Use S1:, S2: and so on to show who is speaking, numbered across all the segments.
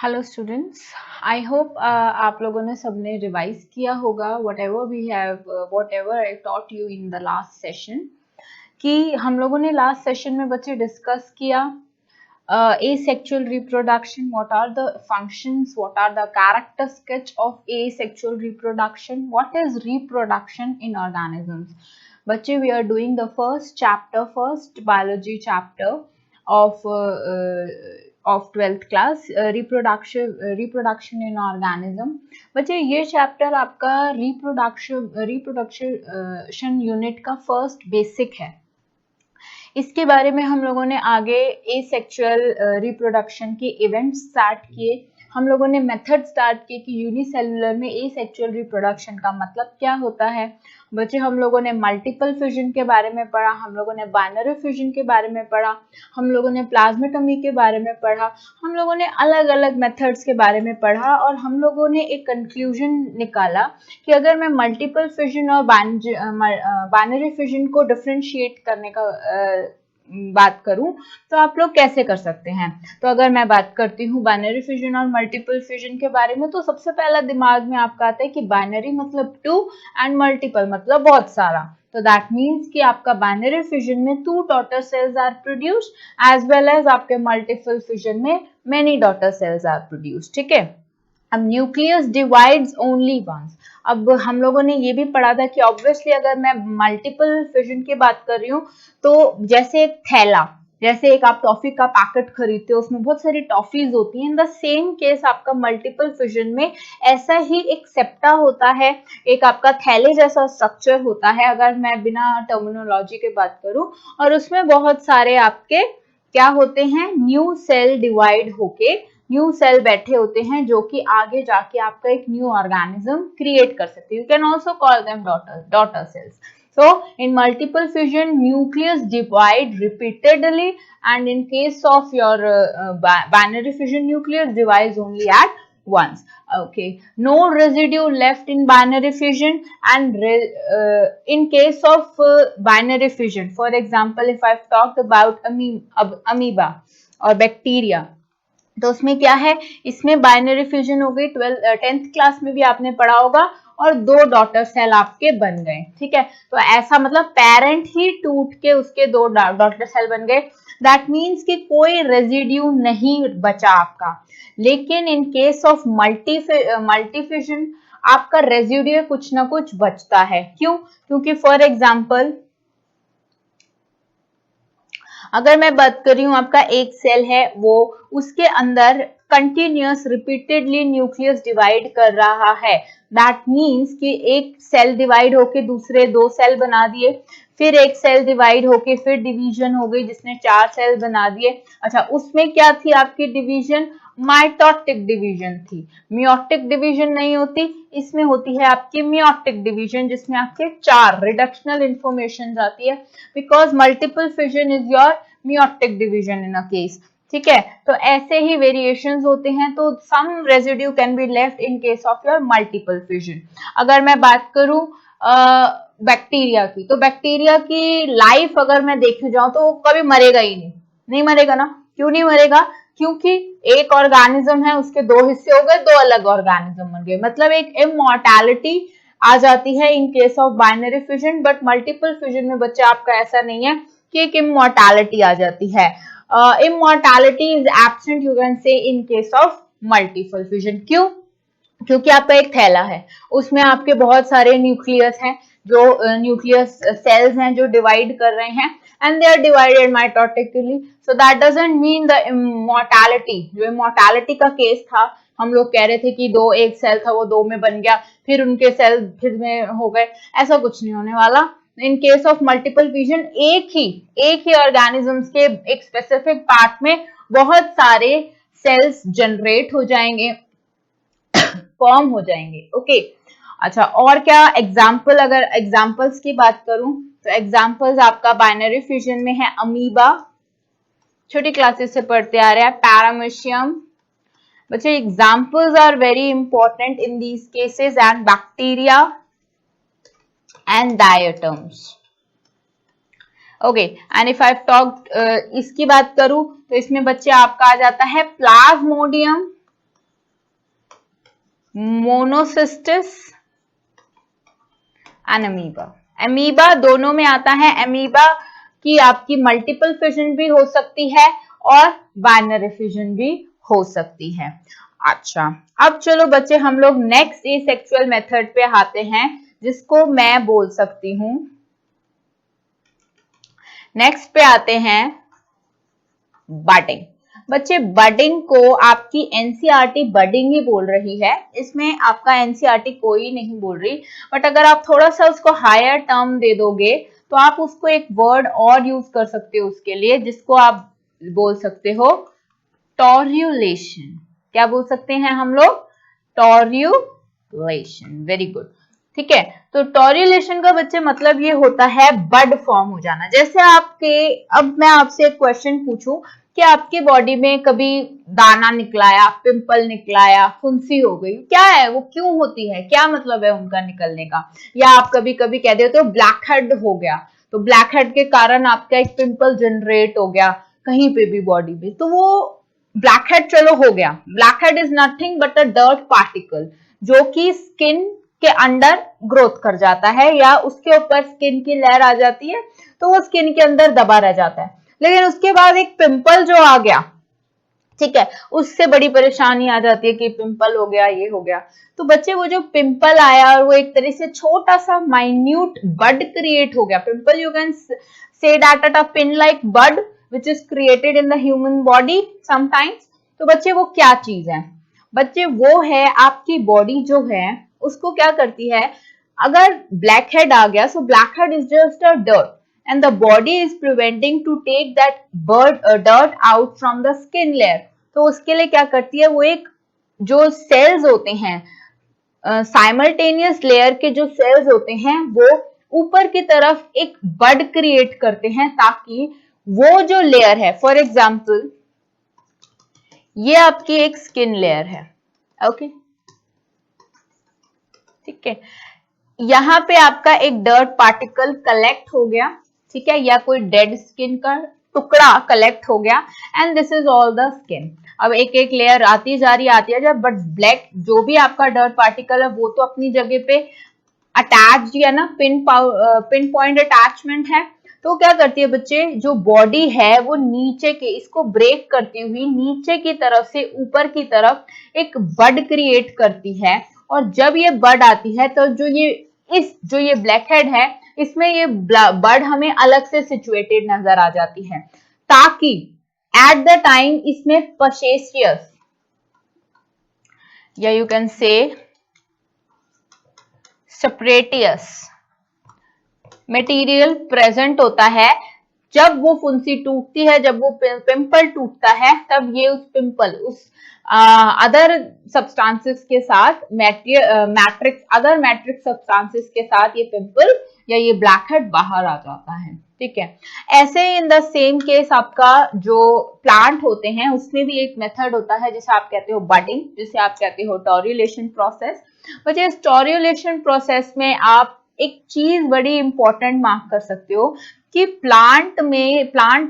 S1: Hello students, I hope आप लोगों ने सबने रिवाइज किया होगा what ever I taught you in the last session. कि हम लोगों ने लास्ट सेशन में बच्चे डिस्कस किया asexual reproduction, what are the functions, what are the character sketch of asexual reproduction, what is reproduction in organisms. बच्चे, we are doing the first biology chapter of 12th class, reproduction in organism. बच्चे, ये chapter आपका reproduction unit का first basic है। इसके बारे में हम लोगों ने आगे एसेक्सुअल रिप्रोडक्शन के इवेंट्स स्टार्ट किए, हम लोगों ने मेथड स्टार्ट किए कि यूनिसेलुलर में एसेक्सुअल रिप्रोडक्शन का मतलब क्या होता है। बच्चे, हम लोगों ने मल्टीपल फ्यूजन के बारे में पढ़ा, हम लोगों ने बाइनरी फ्यूजन के बारे में पढ़ा, हम लोगों ने प्लाज्मेटोमी के बारे में पढ़ा, हम लोगों ने अलग अलग मेथड्स के बारे में पढ़ा और हम लोगों ने एक कंक्लूजन निकाला कि अगर मैं मल्टीपल फ्यूजन और बाइनरी फ्यूजन को डिफरेंशिएट करने का बात करूं तो आप लोग कैसे कर सकते हैं। तो अगर मैं बात करती हूँ बाइनरी फ्यूजन और मल्टीपल फ्यूजन के बारे में, तो सबसे पहला दिमाग में आपका आता है कि बाइनरी मतलब 2 एंड मल्टीपल मतलब बहुत सारा। तो दैट मीन्स कि आपका बाइनरी फ्यूजन में 2 daughter cells are produced as well as आपके मल्टीपल फ्यूजन में many daughter cells are produced. ठीक है, अब न्यूक्लियस डिवाइड्स ओनली वंस। अब हम लोगों ने ये भी पढ़ा था कि ऑब्वियसली अगर मैं मल्टीपल फिजन की बात कर रही हूँ तो जैसे एक थैला, जैसे एक आप टॉफी का पैकेट खरीदते हो उसमें बहुत सारी टॉफीज होती हैं, इन द सेम केस आपका मल्टीपल फिजन में ऐसा ही एक सेप्टा होता है, एक आपका थैले जैसा स्ट्रक्चर होता है अगर मैं बिना टर्मिनोलॉजी के बात करूं, और उसमें बहुत सारे आपके क्या होते हैं, न्यू सेल डिवाइड होके न्यू सेल बैठे होते हैं जो कि आगे जाके आपका एक न्यू ऑर्गेनिज्म क्रिएट कर सकते हैं। You can also call them daughter cells. So in multiple fusion, nucleus divide repeatedly, and in case of your binary fusion, nucleus divides only at once. Okay, no residue left in binary fusion, and in case of binary fusion, for example, if I've talked about amoeba or bacteria, तो उसमें क्या है, इसमें binary fusion हो गई, 10th class में भी आपने पढ़ा होगा, और 2 डॉटर सेल आपके बन गए। ठीक है, तो ऐसा मतलब पेरेंट ही टूट के उसके 2 डॉटर सेल बन गए। दैट मीन्स कि कोई रेजिड्यू नहीं बचा आपका। लेकिन इन केस ऑफ मल्टी फ्यूजन आपका रेजिड्यू कुछ ना कुछ बचता है। क्यों? क्योंकि फॉर एग्जाम्पल अगर मैं बात कर रही हूँ, आपका एक सेल है, वो उसके अंदर कंटिन्यूअस रिपीटेडली न्यूक्लियस डिवाइड कर रहा है। दैट मीन्स कि एक सेल डिवाइड होके दूसरे 2 सेल बना दिए, फिर एक सेल डिवाइड होके फिर डिवीजन हो गई जिसने 4 सेल बना दिए। अच्छा, उसमें क्या थी आपकी डिवीजन? माइटोटिक डिवीजन थी, मियोटिक डिवीजन नहीं होती, इसमें होती है आपकी मियोटिक डिवीजन जिसमें आपके 4 रिडक्शनल इंफॉर्मेशन आती है, because multiple fission is your meiotic division in a case. ठीक है, तो ऐसे ही वेरिएशंस होते हैं, तो some residue can be left in case of your multiple fission. अगर मैं बात करूं बैक्टीरिया की, तो बैक्टीरिया की लाइफ अगर मैं देखे जाऊं तो कभी मरेगा ही नहीं मरेगा ना। क्यों नहीं मरेगा? क्योंकि एक ऑर्गेनिज्म है, उसके 2 हिस्से हो गए, 2 अलग ऑर्गेनिज्म बन गए, मतलब एक इमॉर्टैलिटी आ जाती है इन case of binary fusion. But multiple fusion में बच्चा आपका ऐसा नहीं है कि एक इमॉर्टैलिटी आ जाती है। Immortality is absent, you can से, इन केस ऑफ मल्टीपल फ्यूजन। क्यों? क्योंकि आपका एक थैला है, उसमें आपके बहुत सारे न्यूक्लियस हैं, जो न्यूक्लियस सेल्स हैं जो डिवाइड कर रहे हैं, and they are divided mitotically, so that doesn't mean the immortality. जो इमॉर्टैलिटी का केस था, हम लोग कह रहे थे कि एक सेल था वो 2 में बन गया, फिर उनके सेल फिर में हो गए, ऐसा कुछ नहीं होने वाला। इन केस ऑफ मल्टीपल फ्यूजन एक ही ऑर्गेनिजम्स के एक स्पेसिफिक पार्ट में बहुत सारे सेल्स जनरेट हो जाएंगे, फॉर्म हो जाएंगे। ओके, अच्छा, और क्या एग्जाम्पल? अगर एग्जाम्पल्स की बात करूं तो एग्जाम्पल्स आपका बाइनरी फ्यूजन में है अमीबा, छोटी क्लासेस से पढ़ते आ रहे हैं, पैरामीशियम। बच्चे, examples are very important in these cases, and bacteria and diatoms. Okay, and if I talk इसकी बात करूं तो इसमें बच्चे आपका आ जाता है Plasmodium, Monocystis and amoeba. Amoeba दोनों में आता है। अमीबा की आपकी मल्टीपल फिजन भी हो सकती है और बाइनरी फिजन भी हो सकती है। अच्छा, अब चलो बच्चे हम लोग नेक्स्ट एसेक्सुअल मेथड पे आते हैं, जिसको मैं बोल सकती हूं, नेक्स्ट पे आते हैं बडिंग। बच्चे बडिंग को आपकी एनसीईआरटी बडिंग ही बोल रही है, इसमें आपका एनसीईआरटी कोई नहीं बोल रही, बट अगर आप थोड़ा सा उसको हायर टर्म दे दोगे तो आप उसको एक वर्ड और यूज कर सकते हो उसके लिए, जिसको आप बोल सकते हो टॉर्युलेशन। क्या बोल सकते हैं हम लोग? टॉर्युलेशन। Very good. ठीक है, तो टॉर्युलेशन का बच्चे मतलब ये होता है बड फॉर्म हो जाना। जैसे आपके, अब मैं आपसे एक क्वेश्चन पूछूं कि आपकी बॉडी में कभी दाना निकलाया, पिंपल निकलाया, फुंसी हो गई, क्या है वो, क्यों होती है, क्या मतलब है उनका निकलने का? या आप कभी कभी कह देते हो ब्लैक हेड हो गया, तो ब्लैक हेड के कारण आपका एक पिंपल जनरेट हो गया कहीं पे भी बॉडी में, तो वो ब्लैक हेड चलो हो गया। Black head is nothing but a dirt particle जो कि स्किन के अंदर ग्रोथ कर जाता है, या उसके ऊपर स्किन की लेयर आ जाती है तो वो स्किन के अंदर दबा रह जाता है। लेकिन उसके बाद एक पिंपल जो आ गया, ठीक है, उससे बड़ी परेशानी आ जाती है कि पिंपल हो गया, ये हो गया। तो बच्चे वो जो पिंपल आया और वो एक तरह से छोटा सा माइन्यूट बड क्रिएट हो गया। Pimple you can say that a pin like bud which is created in the human body sometimes. तो बच्चे वो क्या चीज है? बच्चे वो है आपकी बॉडी जो है उसको क्या करती है, अगर ब्लैक हेड आ गया, so black head is just a dirt and the body is preventing to take that dirt out from the skin layer। तो उसके लिए क्या करती है, वो एक जो सेल्स होते हैं, साइमल्टेनियस लेयर के जो सेल्स होते हैं वो ऊपर की तरफ एक बड क्रिएट करते हैं, ताकि वो जो लेयर है, फॉर एग्जाम्पल ये आपकी एक स्किन लेयर है, ओके, ठीक है, यहाँ पे आपका एक डर्ट पार्टिकल कलेक्ट हो गया, ठीक है, या कोई डेड स्किन का टुकड़ा कलेक्ट हो गया, and this is all the skin. अब एक एक लेयर आती जा रही आती है, बट ब्लैक जो भी आपका डर्ट पार्टिकल है वो तो अपनी जगह पे अटैच या ना पिन पॉइंट अटैचमेंट है। तो क्या करती है बच्चे, जो बॉडी है वो नीचे के, इसको ब्रेक करती हुई नीचे की तरफ से ऊपर की तरफ एक बड क्रिएट करती है। और जब ये बड आती है तो जो ये ब्लैक हेड है, इसमें ये बड हमें अलग से सिचुएटेड नजर आ जाती है, ताकि एट द टाइम इसमें पशेशियस या यू कैन से सेपरेटियस मटेरियल प्रेजेंट होता है। जब वो फुंसी टूटती है, जब वो पिंपल टूटता है, तब ये उस पिंपल उस अदर सब्सटेंसेस के साथ अदर मैट्रिक्स सब्सटेंसेस के साथ ये पिंपल या ये ब्लैक हेड बाहर आ जाता है, ठीक है। ऐसे इन द सेम केस आपका जो प्लांट होते हैं उसमें भी एक मेथड होता है जिसे आप कहते हो बडिंग, जिसे आप कहते हो टॉर्युलेशन प्रोसेस। बच्चे इस टॉर्युलेशन प्रोसेस में आप एक चीज बड़ी इंपॉर्टेंट मार्क कर सकते हो कि प्लांट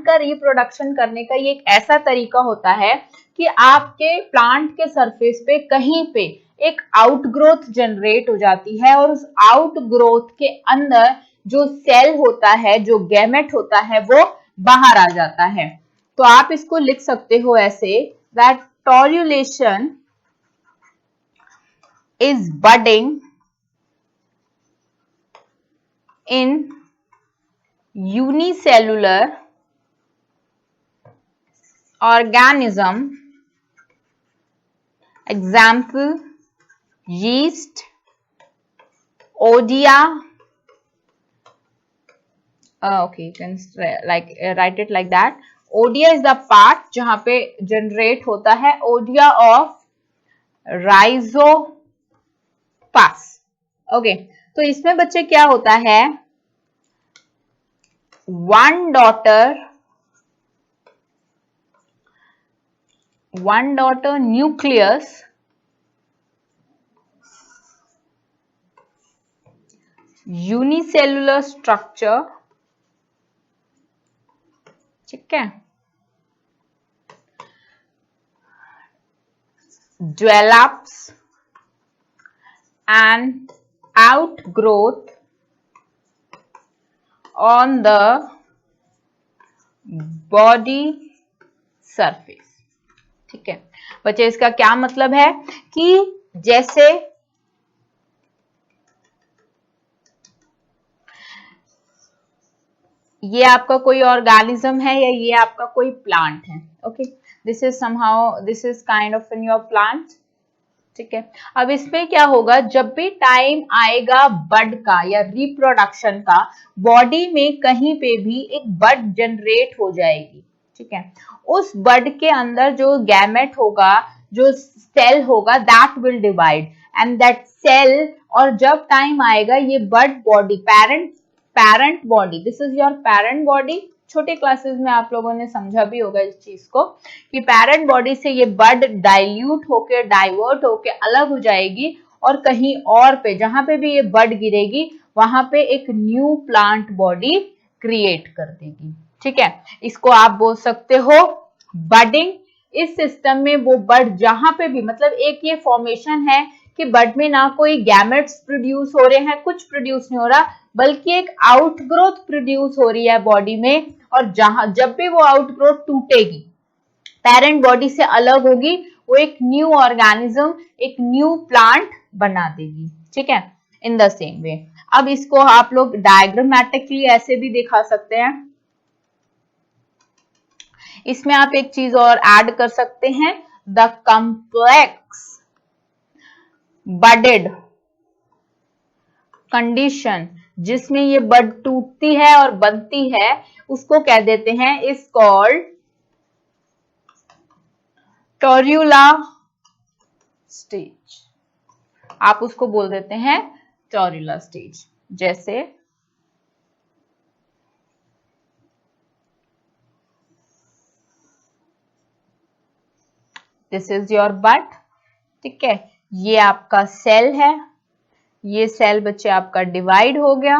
S1: का रिप्रोडक्शन करने का ये एक ऐसा तरीका होता है कि आपके प्लांट के सरफेस पे कहीं पे एक आउटग्रोथ जनरेट हो जाती है, और उस आउटग्रोथ के अंदर जो सेल होता है, जो गैमेट होता है, वो बाहर आ जाता है। तो आप इसको लिख सकते हो ऐसे, that torulation is budding in unicellular organism, example yeast, odia, okay, you can write it like that। odia is the part जहां पे generate होता है, odia of rhizopus, okay। तो इसमें बच्चे क्या होता है, one daughter nucleus unicellular structure, ठीक है, develops an outgrowth on the body surface। ठीक है बच्चे, इसका क्या मतलब है कि जैसे ये आपका कोई ऑर्गेनिज्म है या ये आपका कोई प्लांट है। Okay, this is somehow, this is kind of in your plant. ठीक है, अब इसमें क्या होगा, जब भी टाइम आएगा बड का या रिप्रोडक्शन का, बॉडी में कहीं पे भी एक बड जनरेट हो जाएगी। ठीक है, उस बड के अंदर जो गैमेट होगा, जो सेल होगा, that will divide and that cell, और जब टाइम आएगा ये bud body, parent body, this is your parent body. छोटे क्लासेस में आप लोगों ने समझा भी होगा इस चीज को कि पैरेंट बॉडी से ये बड डाइल्यूट होके, डाइवर्ट होके अलग हो जाएगी और कहीं और पे, जहां पे भी ये बड गिरेगी वहां पे एक न्यू प्लांट बॉडी क्रिएट कर देगी। ठीक है, इसको आप बोल सकते हो बडिंग। इस सिस्टम में वो बड जहां पे भी, मतलब एक ये फॉर्मेशन है कि बड में ना कोई गैमेट्स प्रोड्यूस हो रहे हैं, कुछ प्रोड्यूस नहीं हो रहा, बल्कि एक आउटग्रोथ प्रोड्यूस हो रही है बॉडी में, और जब भी वो आउटग्रोथ टूटेगी, पेरेंट बॉडी से अलग होगी, वो एक न्यू ऑर्गेनिज्म, एक न्यू प्लांट बना देगी। ठीक है, इन द सेम वे। अब इसको आप लोग डायग्रामेटिकली ऐसे भी दिखा सकते हैं। इसमें आप एक चीज और ऐड कर सकते हैं, द कम्प्लेक्स बडेड कंडीशन, जिसमें ये बड टूटती है और बनती है, उसको कह देते हैं, इज कॉल्ड टोर्यूला स्टेज। आप उसको बोल देते हैं टोर्यूला स्टेज। जैसे दिस इज योर बड। ठीक है, ये आपका सेल है, ये सेल बच्चे आपका डिवाइड हो गया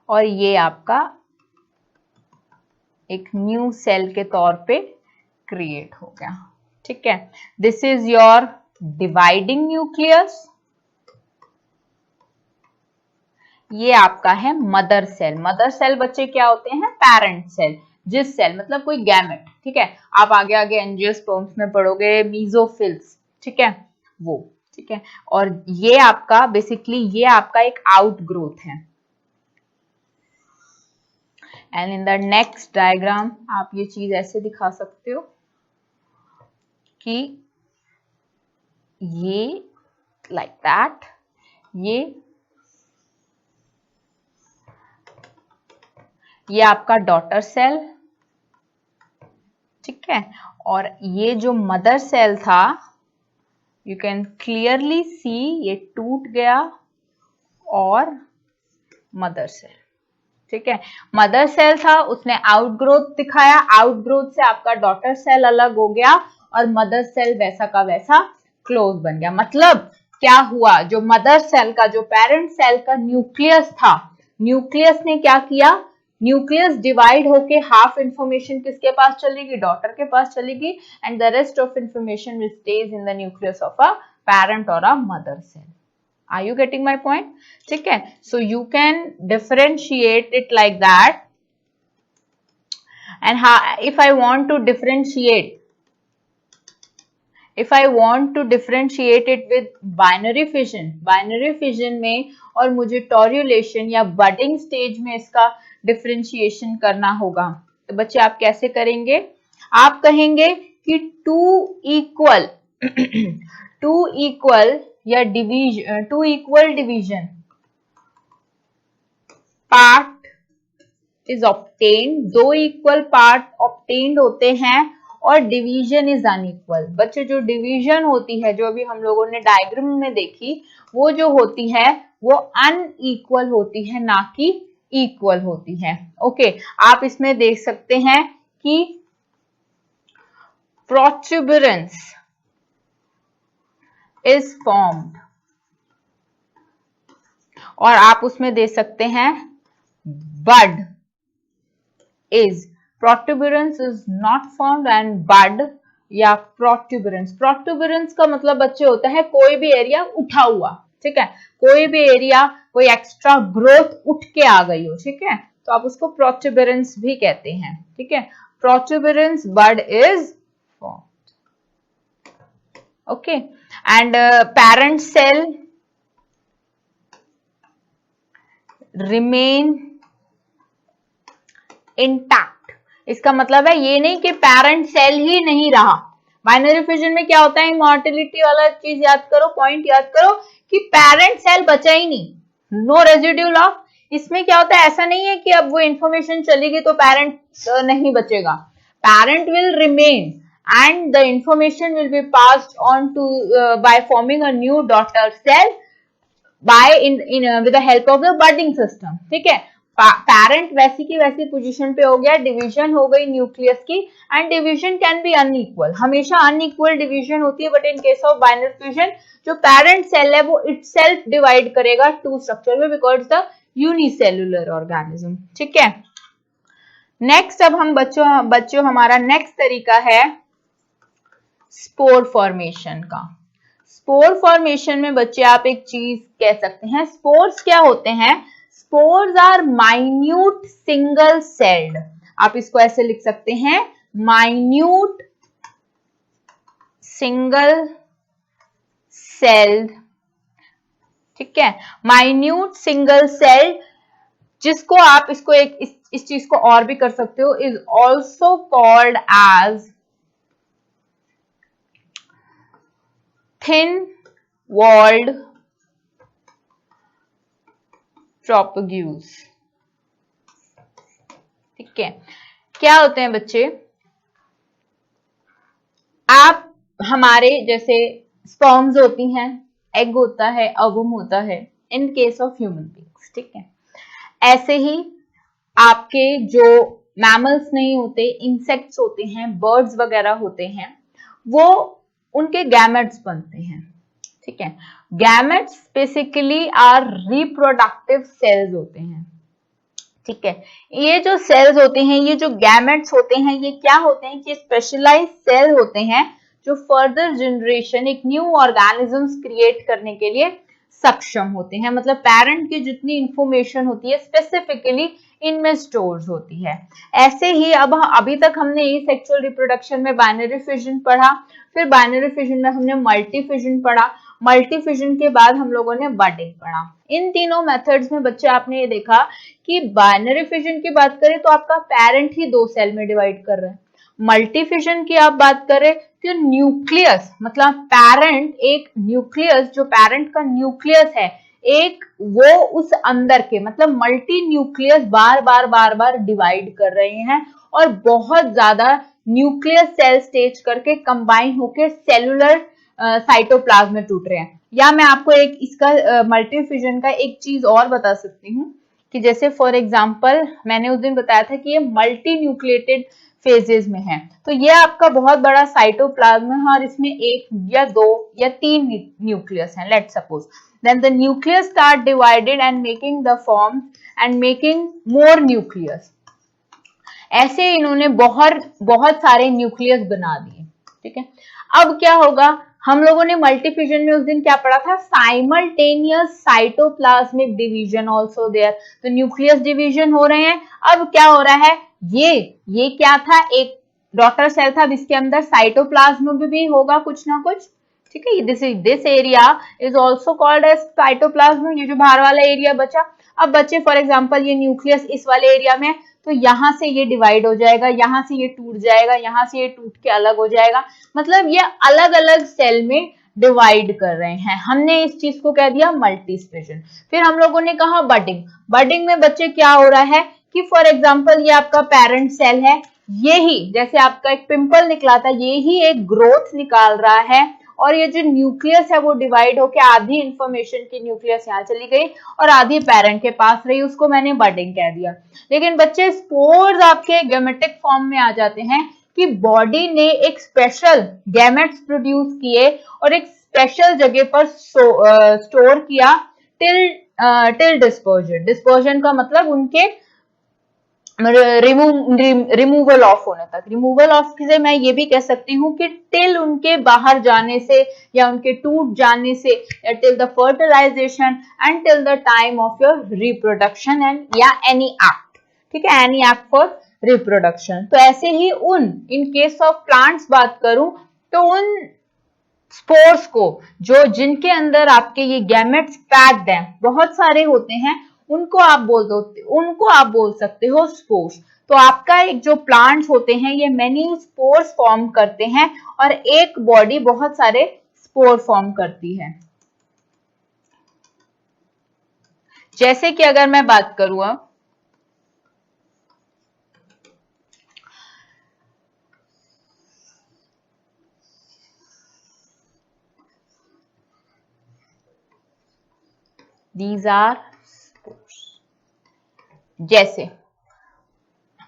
S1: और ये आपका एक न्यू सेल के तौर पे क्रिएट हो गया। ठीक है, this is your dividing nucleus. ये आपका है मदर सेल। मदर सेल बच्चे क्या होते हैं, पैरेंट सेल। जिस सेल मतलब कोई गैमेट, ठीक है, आप आगे आगे एंजियोस्पर्म्स में पढ़ोगे, मीजोफिल्स, ठीक है, वो, ठीक है, और ये आपका बेसिकली ये आपका एक आउटग्रोथ है। And in the next diagram आप ये चीज ऐसे दिखा सकते हो कि ये लाइक दैट, ये आपका डॉटर सेल, ठीक है, और ये जो मदर सेल था, यू कैन क्लियरली सी ये टूट गया और मदर सेल, ठीक है, मदर सेल था, उसने आउटग्रोथ दिखाया, आउटग्रोथ से आपका डॉटर सेल अलग हो गया और मदर सेल वैसा का वैसा क्लोज बन गया। मतलब क्या हुआ, जो मदर सेल का, जो पेरेंट सेल का न्यूक्लियस था, न्यूक्लियस ने क्या किया, न्यूक्लियस डिवाइड होके हाफ इंफॉर्मेशन किसके पास चलेगी, डॉटर के पास चलेगी, and the rest of information will stage in the nucleus of a parent और a mother cell. Are you getting my point? ठीक है, so you can differentiate it like that. And how, if I want to differentiate it with binary fission में, और मुझे टोर्यूलेशन या budding stage में इसका differentiation करना होगा, तो बच्चे आप कैसे करेंगे, आप कहेंगे कि टू इक्वल या division, two equal division part is obtained, दो इक्वल पार्ट ऑब्टेन्ड होते हैं, और डिवीजन इज अनइक्वल। बच्चे जो डिवीजन होती है, जो अभी हम लोगों ने डायग्राम में देखी, वो जो होती है वो अनइक्वल होती है, ना कि इक्वल होती है। ओके, आप इसमें देख सकते हैं कि प्रोट्यूबरेंस इज फॉर्म्ड, और आप उसमें दे सकते हैं bud is, protuberance is not formed and bud या प्रोट्यूबरेंस। प्रोट्यूबरेंस का मतलब बच्चे होता है कोई भी एरिया उठा हुआ, ठीक है, कोई भी एरिया कोई एक्स्ट्रा ग्रोथ उठ के आ गई हो, ठीक है, तो आप उसको प्रोट्यूबरेंस भी कहते हैं, ठीक है। Protuberance bud is okay and parent cell remain intact. इसका मतलब है ये नहीं कि पैरेंट सेल ही नहीं रहा। बाइनरी फिजन में क्या होता है, इमॉर्टेलिटी वाला चीज याद करो, पॉइंट याद करो कि पैरेंट सेल बचा ही नहीं, नो रेजिड्यूल ऑफ। इसमें क्या होता है, ऐसा नहीं है कि अब वो इंफॉर्मेशन चली गई तो पैरेंट नहीं बचेगा, parent will remain and the information will be passed on to by forming a new daughter cell by with the help of the budding system, ठीक है। पैरेंट वैसी की वैसी पोजीशन पे हो गया, डिवीजन हो गई न्यूक्लियस की, and division can be unequal, हमेशा अनइक्वल डिवीजन होती है, but in case of binary fusion जो पैरेंट सेल है वो इटसेल्फ डिवाइड करेगा टू स्ट्रक्चर में बिकॉज द यूनिसेल्युलर ऑर्गेनिज्म, ठीक है। नेक्स्ट अब हम बच्चों हमारा नेक्स्ट तरीका है स्पोर फॉर्मेशन का। स्पोर फॉर्मेशन में बच्चे आप एक चीज कह सकते हैं, स्पोर्स क्या होते हैं, spores are minute single celled, आप इसको ऐसे लिख सकते हैं, माइन्यूट सिंगल सेल्ड, ठीक है, माइन्यूट सिंगल सेल्ड, जिसको आप इसको एक इस चीज को और भी कर सकते हो, is also called as thin walled propagules, ठीक है। क्या होते हैं बच्चे, आप हमारे जैसे स्पर्म्स होती हैं, एग होता है, ओवम होता है इन केस ऑफ ह्यूमन बीइंग्स, ठीक है, ऐसे ही आपके जो मैमल्स नहीं होते, इंसेक्ट्स होते हैं, बर्ड्स वगैरह होते हैं, वो उनके गैमेट्स बनते हैं, ठीक है। Gametes basically are reproductive cells होते हैं, ठीक है। ये जो सेल्स होते हैं, ये जो गैमेट्स होते हैं, ये क्या होते हैं कि स्पेशलाइज्ड सेल होते हैं जो फर्दर जनरेशन एक न्यू ऑर्गेनिजम्स क्रिएट करने के लिए सक्षम होते हैं, मतलब पेरेंट की जितनी इंफॉर्मेशन होती है स्पेसिफिकली इनमें स्टोर्स होती है। ऐसे ही अब अभी तक हमने एसेक्सुअल रिप्रोडक्शन में बाइनरी फिजन पढ़ा, फिर बाइनरी फिजन में हमने मल्टी फिजन पढ़ा, मल्टी फिजन के बाद हम लोगों ने बडिंग पढ़ा। इन तीनों मेथड्स में बच्चे आपने ये देखा कि बाइनरी फिजन की बात करें तो आपका पेरेंट ही दो सेल में डिवाइड कर रहा है, मल्टी फिजन की आप बात करें तो न्यूक्लियस, मतलब पेरेंट एक न्यूक्लियस, जो पेरेंट का न्यूक्लियस है एक, वो उस अंदर के मतलब मल्टी न्यूक्लियस बार बार डिवाइड कर रहे हैं और बहुत ज्यादा न्यूक्लियस सेल स्टेज करके कंबाइन होकर सेलुलर साइटोप्लाज्म में टूट रहे हैं। या मैं आपको एक इसका मल्टी फिजन का एक चीज और बता सकती हूँ कि जैसे फॉर एग्जांपल मैंने उस दिन बताया था कि ये मल्टी न्यूक्लिएटेड फेजेस में है, तो ये आपका बहुत बड़ा साइटोप्लाज्म है और इसमें एक या दो या तीन न्यूक्लियस हैं, let's suppose, then the nucleus start divided and making the form and making more nucleus। ऐसे इन्होंने बहुत सारे न्यूक्लियस बना दिए, ठीक है। अब क्या होगा, हम लोगों ने मल्टी फिजन में उस दिन क्या पढ़ा था, simultaneous cytoplasmic division also there, तो न्यूक्लियस डिवीजन हो रहे हैं। अब क्या हो रहा है, ये क्या था, एक डॉटर सेल था जिसके अंदर साइटोप्लाज्म भी होगा कुछ ना कुछ, ठीक है। This area is also called as cytoplasm, ये जो बाहर वाला एरिया बचा। अब बच्चे फॉर एग्जांपल ये न्यूक्लियस इस वाले एरिया में, तो यहां से ये डिवाइड हो जाएगा, यहां से ये टूट जाएगा, यहां से ये टूट के अलग हो जाएगा, मतलब ये अलग अलग सेल में डिवाइड कर रहे हैं। हमने इस चीज को कह दिया मल्टी फिजन। फिर हम लोगों ने कहा बडिंग। बडिंग में बच्चे क्या हो रहा है कि फॉर एग्जांपल ये आपका पेरेंट सेल है, ये ही जैसे आपका एक पिंपल निकला था, ये ही एक ग्रोथ निकाल रहा है और ये जो न्यूक्लियस है वो डिवाइड होके आधी इंफॉर्मेशन की न्यूक्लियस यहाँ चली गई और आधी पेरेंट के पास रही, उसको मैंने बडिंग कह दिया। लेकिन बच्चे स्पोर्स आपके गैमेटिक फॉर्म में आ जाते हैं कि बॉडी ने एक स्पेशल गैमेट्स प्रोड्यूस किए और एक स्पेशल जगह पर स्टोर किया टिल डिस्पर्जन। डिस्पर्जन का मतलब उनके रिमूवल ऑफ होने तक। रिमूवल ऑफ से मैं ये भी कह सकती हूँ कि टिल उनके बाहर जाने से या उनके टूट जाने से, या till the fertilization and till the time of your reproduction and या एनी एक्ट, ठीक है, एनी एक्ट फॉर रिप्रोडक्शन। तो ऐसे ही इन केस ऑफ प्लांट्स बात करूं तो उन स्पोर्स को जो जिनके अंदर आपके ये गैमेट्स पैक्ड हैं, बहुत सारे होते हैं, उनको आप बोल सकते हो स्पोर्स। तो आपका एक जो प्लांट्स होते हैं ये मेनी स्पोर्स फॉर्म करते हैं और एक बॉडी बहुत सारे स्पोर फॉर्म करती है। जैसे कि अगर मैं बात करूं अब These are spores. जैसे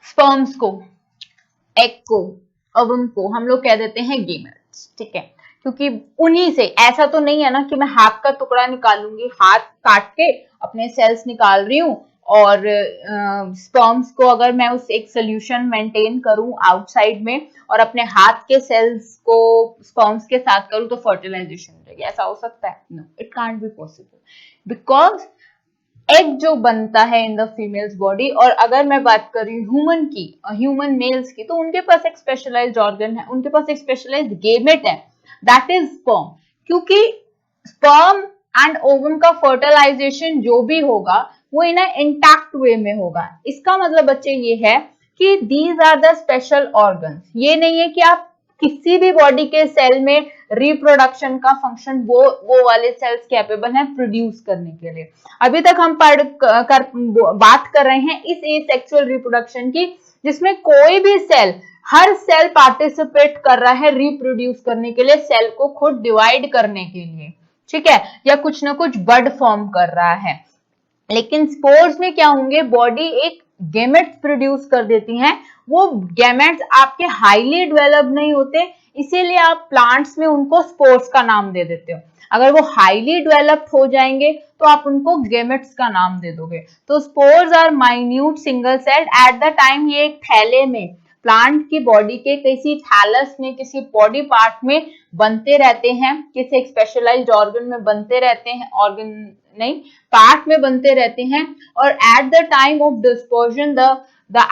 S1: स्पर्म्स को, एग को, ओवम को हम लोग कह देते हैं गेमेट्स, ठीक है, क्योंकि उन्हीं से, ऐसा तो नहीं है ना कि मैं हाथ का टुकड़ा निकालूंगी, हाथ काट के अपने सेल्स निकाल रही हूँ और स्पर्म्स को अगर मैं उस एक सोल्यूशन मेंटेन करूं आउटसाइड में और अपने हाथ के सेल्स को स्पर्म्स के साथ करूं तो फर्टिलाइजेशन हो जाएगी, ऐसा हो सकता है? No, it can't be possible, because egg जो बनता है इन द फीमेल्स बॉडी, और अगर मैं बात करी ह्यूमन की, ह्यूमन मेल्स की, तो उनके पास एक स्पेशलाइज्ड ऑर्गन है, उनके पास एक स्पेशलाइज्ड गेमेट है, दैट इज स्पर्म। क्योंकि स्पर्म एंड ओवम का फर्टिलाइजेशन जो भी होगा वो इन इंटैक्ट वे में होगा। इसका मतलब बच्चे ये है कि these are the special organs. ये नहीं है कि आप किसी भी बॉडी के सेल में रिप्रोडक्शन का फंक्शन वो वाले सेल्स कैपेबल हैं प्रोड्यूस करने के लिए। अभी तक हम बात कर रहे हैं इस एसेक्सुअल रिप्रोडक्शन की, जिसमें कोई भी सेल, हर सेल पार्टिसिपेट कर रहा है रिप्रोड्यूस करने के लिए, सेल को खुद डिवाइड करने के लिए, ठीक है, या कुछ ना कुछ बड फॉर्म कर रहा है। लेकिन स्पोर्स में क्या होंगे, बॉडी एक गैमेट्स प्रोड्यूस कर देती हैं, वो गैमेट्स आपके हाईली डेवलप नहीं होते, इसीलिए आप प्लांट्स में उनको स्पोर्स का नाम दे देते हो। अगर वो हाईली डेवलप्ड हो जाएंगे तो आप उनको गैमेट्स का नाम दे दोगे। तो spores are minute single celled at the time, ये एक थैले में, प्लांट की बॉडी के किसी थैलस में, किसी बॉडी पार्ट में बनते रहते हैं, किसी एक स्पेशलाइज्ड ऑर्गन में बनते रहते हैं, ऑर्गन नहीं, पार्ट में बनते रहते हैं, और eight the time of dispersion the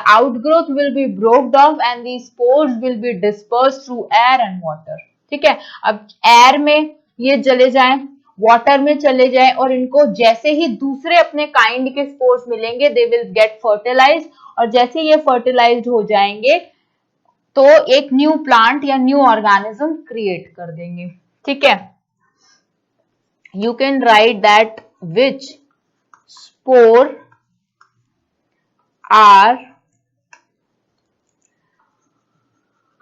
S1: outgrowth will be broken off and the spores will be dispersed through air and water, ठीक है। अब एयर में ये चले जाएं, वाटर में चले जाएं, और इनको जैसे ही दूसरे अपने काइंड के स्पोर्स मिलेंगे दे विल गेट फर्टिलाइज्ड, और जैसे ये फर्टिलाइज्ड हो जाएंगे तो एक न्यू प्लांट या न्यू ऑर्गेनिज्म क्रिएट कर देंगे, ठीक है। You can write that which spore are,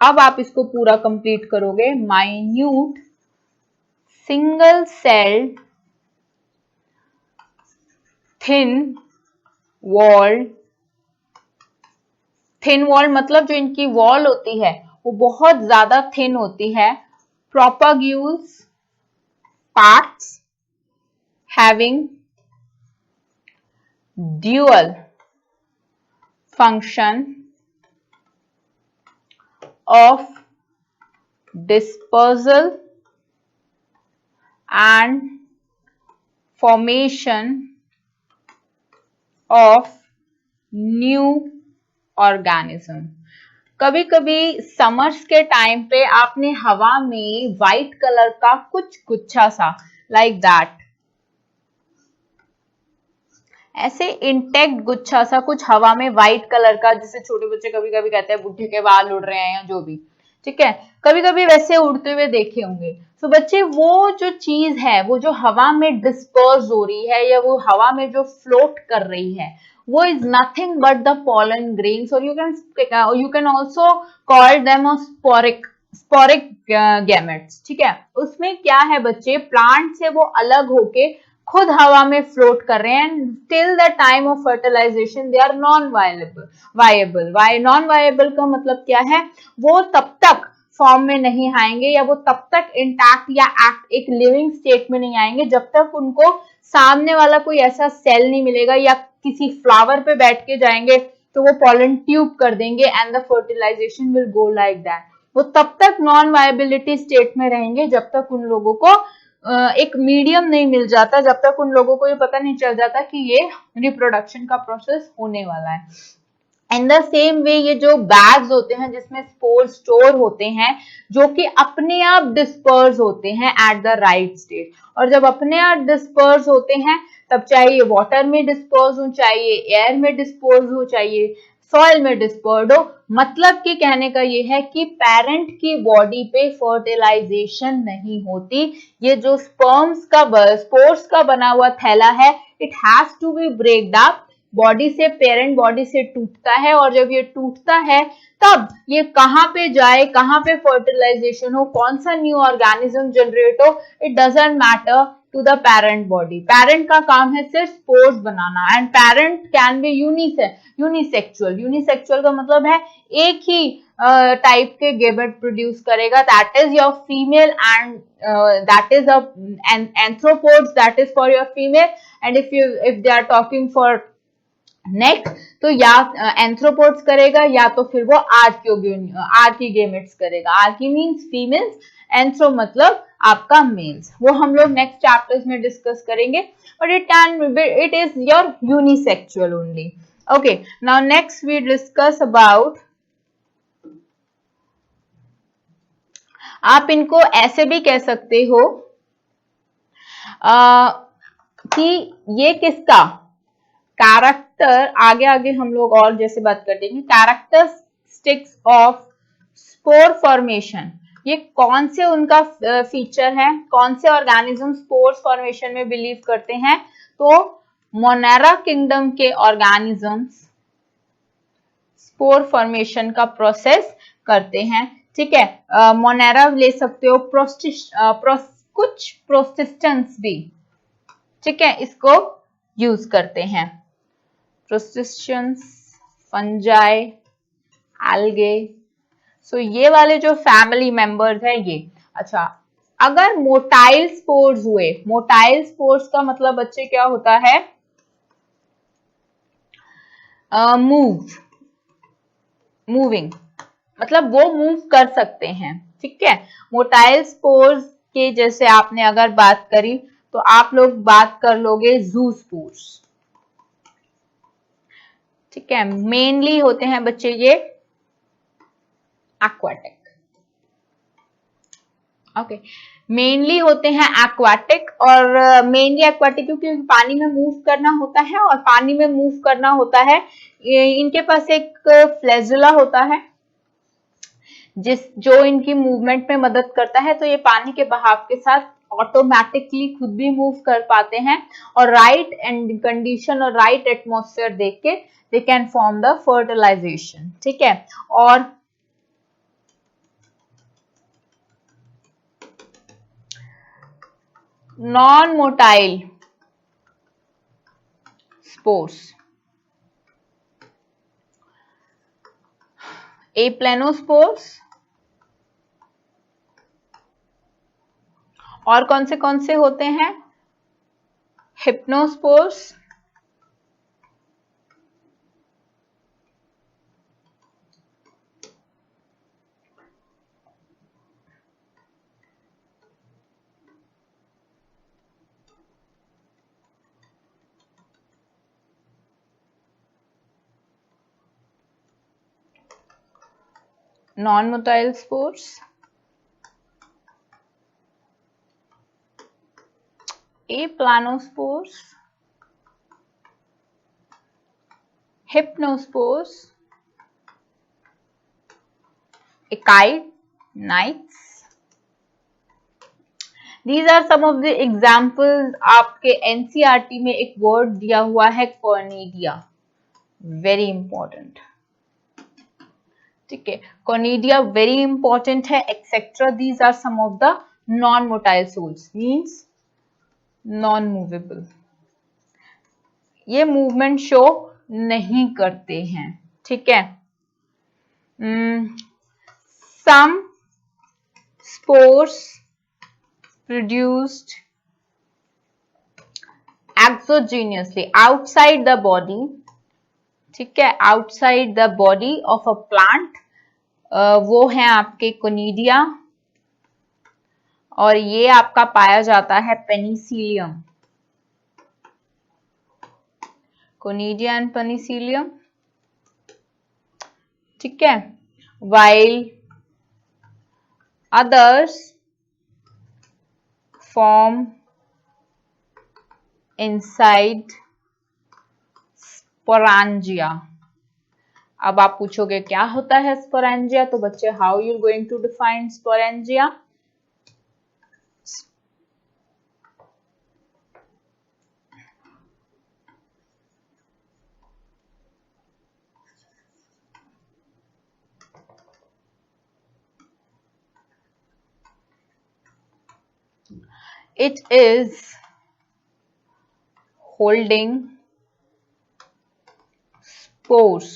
S1: अब आप इसको पूरा कंप्लीट करोगे, minute single celled thin walled, thin wall मतलब जो इनकी वॉल होती है वो बहुत ज्यादा थिन होती है, प्रोपाग्यूल्स parts having dual function of dispersal and formation of new organism। कभी कभी समर्स के टाइम पे आपने हवा में व्हाइट कलर का कुछ गुच्छा सा, लाइक दैट, ऐसे इंटेक्ट गुच्छा सा कुछ हवा में व्हाइट कलर का, जिसे छोटे बच्चे कभी कभी कहते हैं बुढ़े के बाल उड़ रहे हैं या जो भी, ठीक है, कभी कभी वैसे उड़ते हुए देखे होंगे। तो बच्चे वो जो चीज है, वो जो हवा में डिस्पर्स हो रही है या वो हवा में जो फ्लोट कर रही है, वो is nothing but the pollen grains, or you can also call them a sporic gametes, ठीक है। उसमें क्या है बच्चे, प्लांट से वो अलग होके खुद हवा में फ्लोट कर रहे हैं, till the time of fertilization they are non viable। Non viable का मतलब क्या है, वो तब तक फॉर्म में नहीं आएंगे या वो तब तक इंटैक्ट या एक्ट एक लिविंग स्टेट में नहीं आएंगे जब तक उनको सामने वाला कोई ऐसा सेल नहीं मिलेगा, या किसी फ्लावर पे बैठ के जाएंगे तो वो पॉलन ट्यूब कर देंगे and the fertilization will go like that. वो तब तक नॉन वायबिलिटी स्टेट में रहेंगे जब तक उन लोगों को एक मीडियम नहीं मिल जाता, जब तक उन लोगों को ये पता नहीं चल जाता कि ये रिप्रोडक्शन का प्रोसेस होने वाला है। इन द सेम वे ये जो बैग्स होते हैं जिसमें स्पोर स्टोर होते हैं, जो कि अपने आप डिस्पर्स होते हैं एट द राइट स्टेट, और जब अपने आप डिस्पर्स होते हैं तब चाहे ये वाटर में डिस्पर्स हो, चाहे ये एयर में डिस्पर्स हो, चाहे ये सॉइल में डिस्पर्ड हो, मतलब कि कहने का ये है कि पेरेंट की बॉडी पे फर्टिलाइजेशन नहीं होती। ये जो स्पोर्स का बना हुआ थैला है, it has to be breaked up, body से, पेरेंट बॉडी से टूटता है, और जब ये टूटता है तब ये कहाँ पे जाए, कहाँ पे फर्टिलाइजेशन हो, कौन सा न्यू ऑर्गेनिज्म जनरेट हो, it doesn't matter to the parent body. Parent का काम है सिर्फ स्पोर्स बनाना, and parent can be unisexual. Unisexual का मतलब है एक ही टाइप के गेमेट प्रोड्यूस करेगा, that is your female, and that is anthropods, that is for your female, and if they are talking for next तो या एंथ्रोपोड्स करेगा या तो फिर वो आर्की गेमेट्स करेगा। आर्की मीन्स फीमेल्स, एंथ्रो मतलब आपका मेल्स, वो हम लोग नेक्स्ट चैप्टर्स में डिस्कस करेंगे, but it is your unisexual only. Okay, now next we discuss about, आप इनको ऐसे भी कह सकते हो कि ये किसका कैरेक्टर, आगे आगे हम लोग और जैसे बात कर देंगे, कैरेक्टरिस्टिक्स ऑफ स्पोर फॉर्मेशन, ये कौन से उनका फीचर है, कौन से ऑर्गेनिज्म स्पोर्स फॉर्मेशन में बिलीव करते हैं, तो मोनेरा किंगडम के ऑर्गेनिजम्स स्पोर फॉर्मेशन का प्रोसेस करते हैं। ठीक है, मोनेरा ले सकते हो, कुछ प्रोसिस्टेंस भी, ठीक है, इसको यूज करते हैं, प्रोसिस्टेंस, फंजाई, एल्गे, सो ये वाले जो फैमिली मेंबर्स है ये। अच्छा, अगर मोटाइल स्पोर्स हुए, मोटाइल स्पोर्स का मतलब बच्चे क्या होता है, मूविंग, मतलब वो मूव कर सकते हैं। ठीक है, मोटाइल स्पोर्स के जैसे आपने अगर बात करी तो आप लोग बात कर लोगे जू स्पोर्स। ठीक है, मेनली होते हैं बच्चे ये एक्वाटिक। ओके, मेनली होते हैं एक्वाटिक, और मेनली एक्वाटिक क्योंकि पानी में मूव करना होता है, और पानी में मूव करना होता है, इनके पास एक फ्लैजुला होता है जो इनकी मूवमेंट में मदद करता है, तो ये पानी के बहाव के साथ ऑटोमेटिकली खुद भी मूव कर पाते हैं, और राइट एंड कंडीशन और राइट एटमॉस्फेयर देख के they can form the fertilization. ठीक है, और नॉन मोटाइल स्पोर्स, एप्लेनोस्पोर्स, और कौन से होते हैं, हिप्नोस्पोर्स, non-motile spores, aplanospores, hypnospores, echidnates. These are some of the examples. आपके NCERT में एक वर्ड दिया हुआ है कॉर्निडिया, वेरी इंपॉर्टेंट। ठीक है, कॉर्निडिया वेरी इंपॉर्टेंट है, etcetera. These are some of the non motile souls, means non movable, ये मूवमेंट शो नहीं करते हैं। ठीक है, some spores produced exogenously outside the body ठीक है, outside the body of a plant, वो है आपके कोनिडिया, और ये आपका पाया जाता है पेनिसिलियम, कोनिडिया एंड पेनिसिलियम, ठीक है। While others form inside sporangia. अब आप पूछोगे क्या होता है स्पोरेंजिया, तो बच्चे how you going to define sporangia? It is holding spores,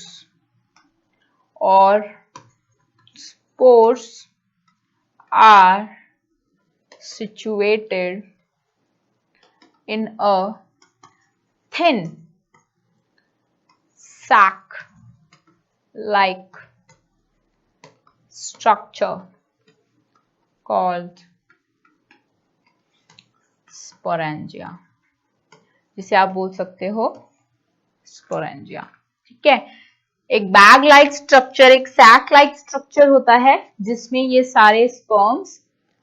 S1: or spores are situated in a thin sac like structure called sporangia, जिसे आप बोल सकते हो स्पोरेंजिया, ठीक है। एक बैग लाइक स्ट्रक्चर, एक सैक लाइक स्ट्रक्चर होता है जिसमें ये सारे स्पर्म्स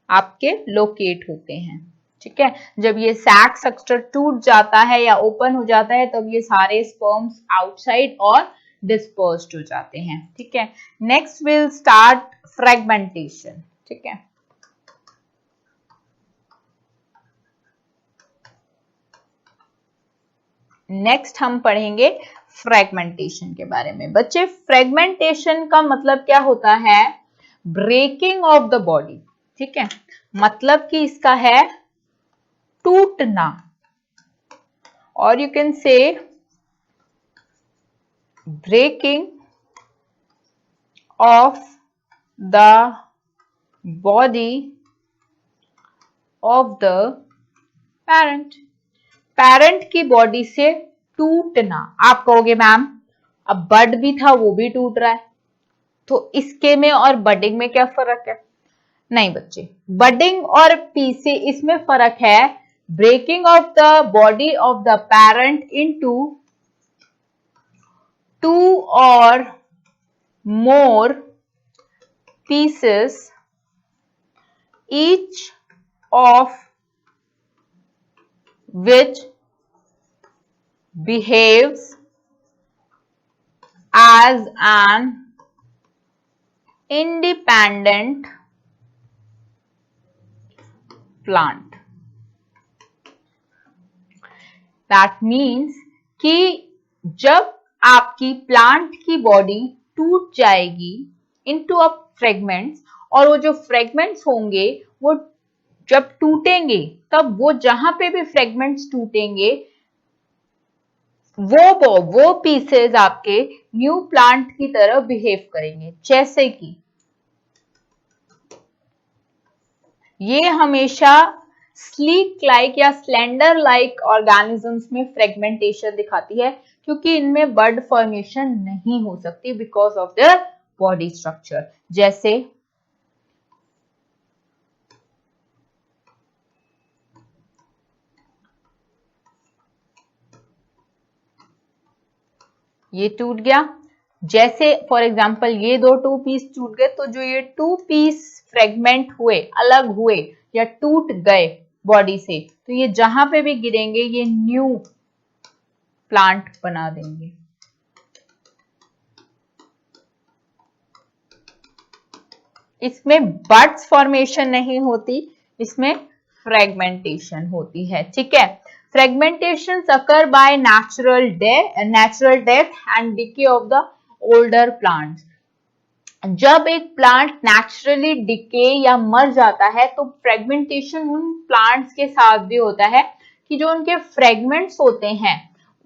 S1: आपके लोकेट होते हैं, ठीक है। जब ये सैक स्ट्रक्चर टूट जाता है या ओपन हो जाता है तब ये सारे स्पर्म्स आउटसाइड और डिस्पर्स्ड हो जाते हैं, ठीक है। नेक्स्ट विल स्टार्ट फ्रेगमेंटेशन, ठीक है। नेक्स्ट हम पढ़ेंगे फ्रेगमेंटेशन के बारे में। बच्चे, फ्रेगमेंटेशन का मतलब क्या होता है? ब्रेकिंग ऑफ द बॉडी, ठीक है। मतलब कि इसका है टूटना, और you can say breaking of the body of the parent, parent की बॉडी से टूटना। आप कहोगे मैम अब बड भी था वो भी टूट रहा है, तो इसके में और बडिंग में क्या फर्क है? नहीं बच्चे, बडिंग और पी से इसमें फर्क है। Breaking of the body of the parent into 2 or more pieces, each of which behaves as an independent plant. That means कि जब आपकी प्लांट की बॉडी टूट जाएगी इनटू अ फ्रेगमेंट्स, और वो जो फ्रेगमेंट्स होंगे वो जब टूटेंगे तब वो जहां पे भी फ्रेगमेंट्स टूटेंगे वो पीसेस आपके न्यू प्लांट की तरह बिहेव करेंगे। जैसे कि ये हमेशा स्लीक लाइक या स्लेंडर लाइक ऑर्गेनिजम्स में फ्रेगमेंटेशन दिखाती है, क्योंकि इनमें बड फॉर्मेशन नहीं हो सकती because of their body structure. जैसे ये टूट गया, जैसे फॉर एग्जांपल ये दो 2 पीस टूट गए, तो जो ये 2 पीस फ्रेगमेंट हुए, अलग हुए या टूट गए बॉडी से, तो ये जहां पे भी गिरेंगे ये न्यू प्लांट बना देंगे। इसमें बड्स फॉर्मेशन नहीं होती, इसमें फ्रेगमेंटेशन होती है, ठीक है। Fragmentation occur by natural death and decay of the older plants. जब एक प्लांट नेचुरली डिके या मर जाता है तो फ्रेगमेंटेशन उन प्लांट्स के साथ भी होता है कि जो उनके फ्रेगमेंट्स होते हैं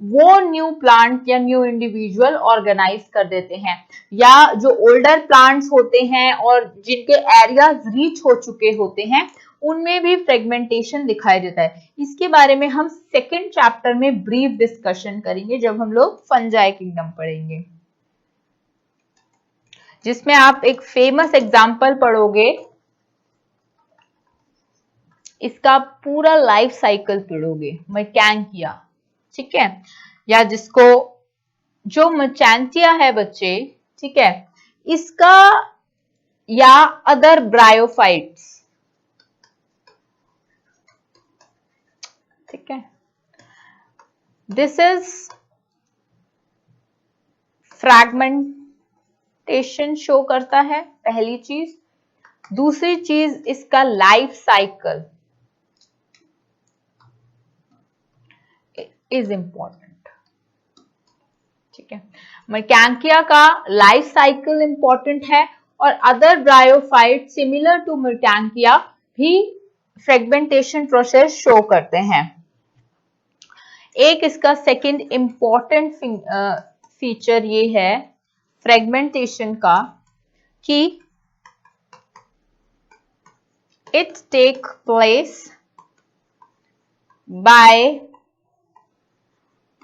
S1: वो न्यू प्लांट या न्यू इंडिविजुअल ऑर्गेनाइज कर देते हैं, या जो ओल्डर प्लांट्स होते हैं और जिनके एरियाज रीच हो चुके होते हैं उनमें भी फ्रेगमेंटेशन दिखाई देता है। इसके बारे में हम सेकेंड चैप्टर में ब्रीफ डिस्कशन करेंगे जब हम लोग फंजाई किंगडम पढ़ेंगे, जिसमें आप एक फेमस एग्जाम्पल पढ़ोगे, इसका पूरा लाइफ साइकिल पढ़ोगे, मैकेंकिया, ठीक है, या जिसको जो मैकेंकिया है बच्चे, ठीक है, इसका या अदर ब्रायोफाइट्स, ठीक है, दिस इज फ्रैगमेंटेशन शो करता है, पहली चीज। दूसरी चीज इसका लाइफ साइकिल इज इंपॉर्टेंट, ठीक है, मैकेंकिया का लाइफ साइकिल इंपॉर्टेंट है और अदर ब्रायोफाइट सिमिलर टू मैकेंकिया भी फ्रेगमेंटेशन प्रोसेस शो करते हैं। एक इसका सेकंड इंपॉर्टेंट फीचर ये है फ्रेगमेंटेशन का कि it take place by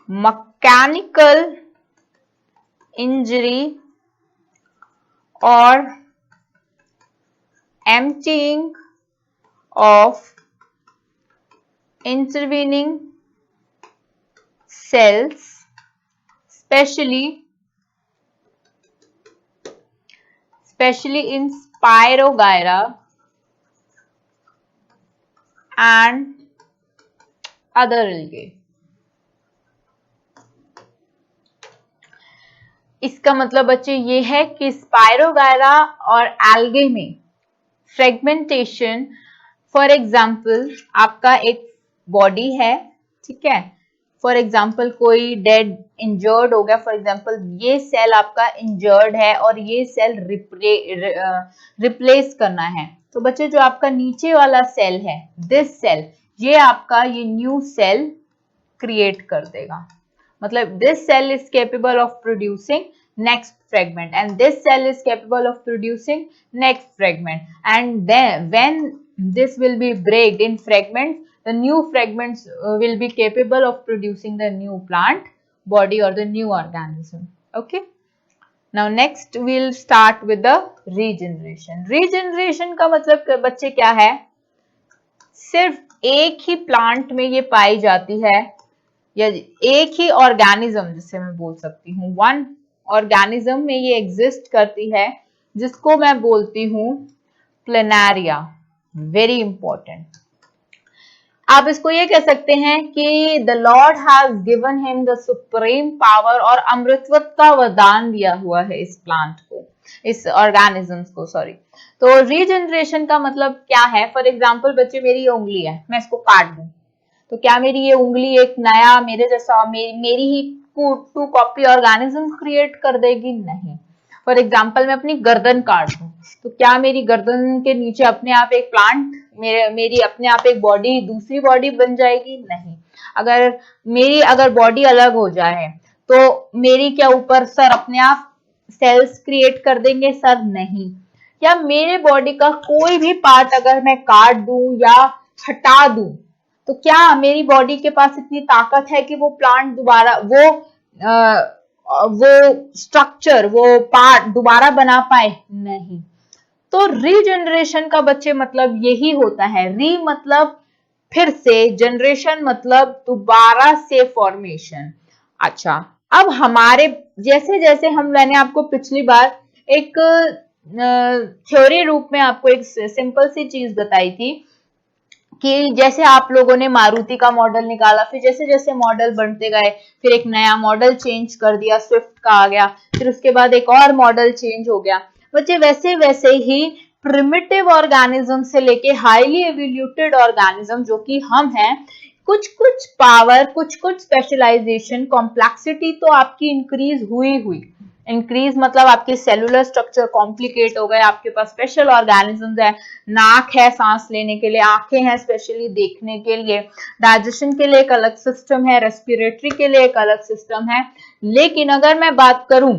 S1: mechanical injury or emptying of intervening cells, especially in Spirogyra and other algae. इसका मतलब बच्चे ये है कि स्पायरोगायरा और एल्गे में फ्रेगमेंटेशन, फॉर एग्जाम्पल आपका एक बॉडी है, ठीक है, फॉर एग्जाम्पल कोई डेड इंजर्ड हो गया, फॉर एग्जाम्पल ये सेल आपका इंजर्ड है और ये सेल रिप्लेस करना है, तो बच्चे जो आपका नीचे वाला सेल है, दिस सेल, ये आपका ये न्यू सेल क्रिएट कर देगा। मतलब this cell is capable of producing next fragment and this cell is capable of producing next fragment, and then when this will be breaked in fragments, the new fragments will be capable of producing the new plant body or the new organism. Okay, now next we'll start with the regeneration. Regeneration का मतलब बच्चे क्या है, सिर्फ एक ही plant में ये पाई जाती है या एक ही ऑर्गेनिज्म, जिसे मैं बोल सकती हूँ वन ऑर्गेनिज्म में ये एग्जिस्ट करती है, जिसको मैं बोलती हूँ प्लेनारिया। Very important. आप इसको ये कह सकते हैं कि the Lord has given him the supreme power, और अमृतत्व का वरदान दिया हुआ है इस प्लांट को, इस ऑर्गेनिज्म को, सॉरी। तो रीजनरेशन का मतलब क्या है, फॉर एग्जाम्पल बच्चे मेरी उंगली है, मैं इसको काट दूं तो क्या मेरी ये उंगली एक नया मेरे जैसा मेरी ही टू कॉपी ऑर्गेनिज्म क्रिएट कर देगी? नहीं। फॉर एग्जाम्पल मैं अपनी गर्दन काट दूं तो क्या मेरी गर्दन के नीचे अपने आप एक प्लांट, मेरी अपने आप एक बॉडी, दूसरी बॉडी बन जाएगी? नहीं। अगर बॉडी अलग हो जाए तो मेरी क्या ऊपर सर अपने आप सेल्स क्रिएट कर देंगे? सर नहीं। या मेरे बॉडी का कोई भी पार्ट अगर मैं काट दूं या हटा दूं तो क्या मेरी बॉडी के पास इतनी ताकत है कि वो प्लांट दोबारा वो स्ट्रक्चर, वो पार्ट दोबारा बना पाए? नहीं। तो रीजनरेशन का बच्चे मतलब यही होता है। री मतलब फिर से, जनरेशन मतलब दोबारा से फॉर्मेशन। अच्छा, अब हमारे जैसे जैसे मैंने आपको पिछली बार एक थ्योरी रूप में आपको एक सिंपल सी चीज बताई थी कि जैसे आप लोगों ने मारुति का मॉडल निकाला, फिर जैसे जैसे मॉडल बनते गए, फिर एक नया मॉडल चेंज कर दिया, स्विफ्ट का आ गया, फिर उसके बाद एक और मॉडल चेंज हो गया। बच्चे वैसे वैसे ही प्रिमिटिव ऑर्गेनिज्म से लेके हाईली एवोल्यूटेड ऑर्गेनिज्म जो कि हम हैं, कुछ कुछ पावर, कुछ कुछ स्पेशलाइजेशन, कॉम्प्लेक्सिटी तो आपकी इंक्रीज हुई। इंक्रीज मतलब आपके सेलुलर स्ट्रक्चर कॉम्प्लिकेट हो गए, आपके पास स्पेशल ऑर्गेनिजम्स है, नाक है सांस लेने के लिए, आंखें हैं स्पेशली देखने के लिए, डाइजेशन के लिए एक अलग सिस्टम है, रेस्पिरेटरी के लिए एक अलग सिस्टम है। लेकिन अगर मैं बात करूं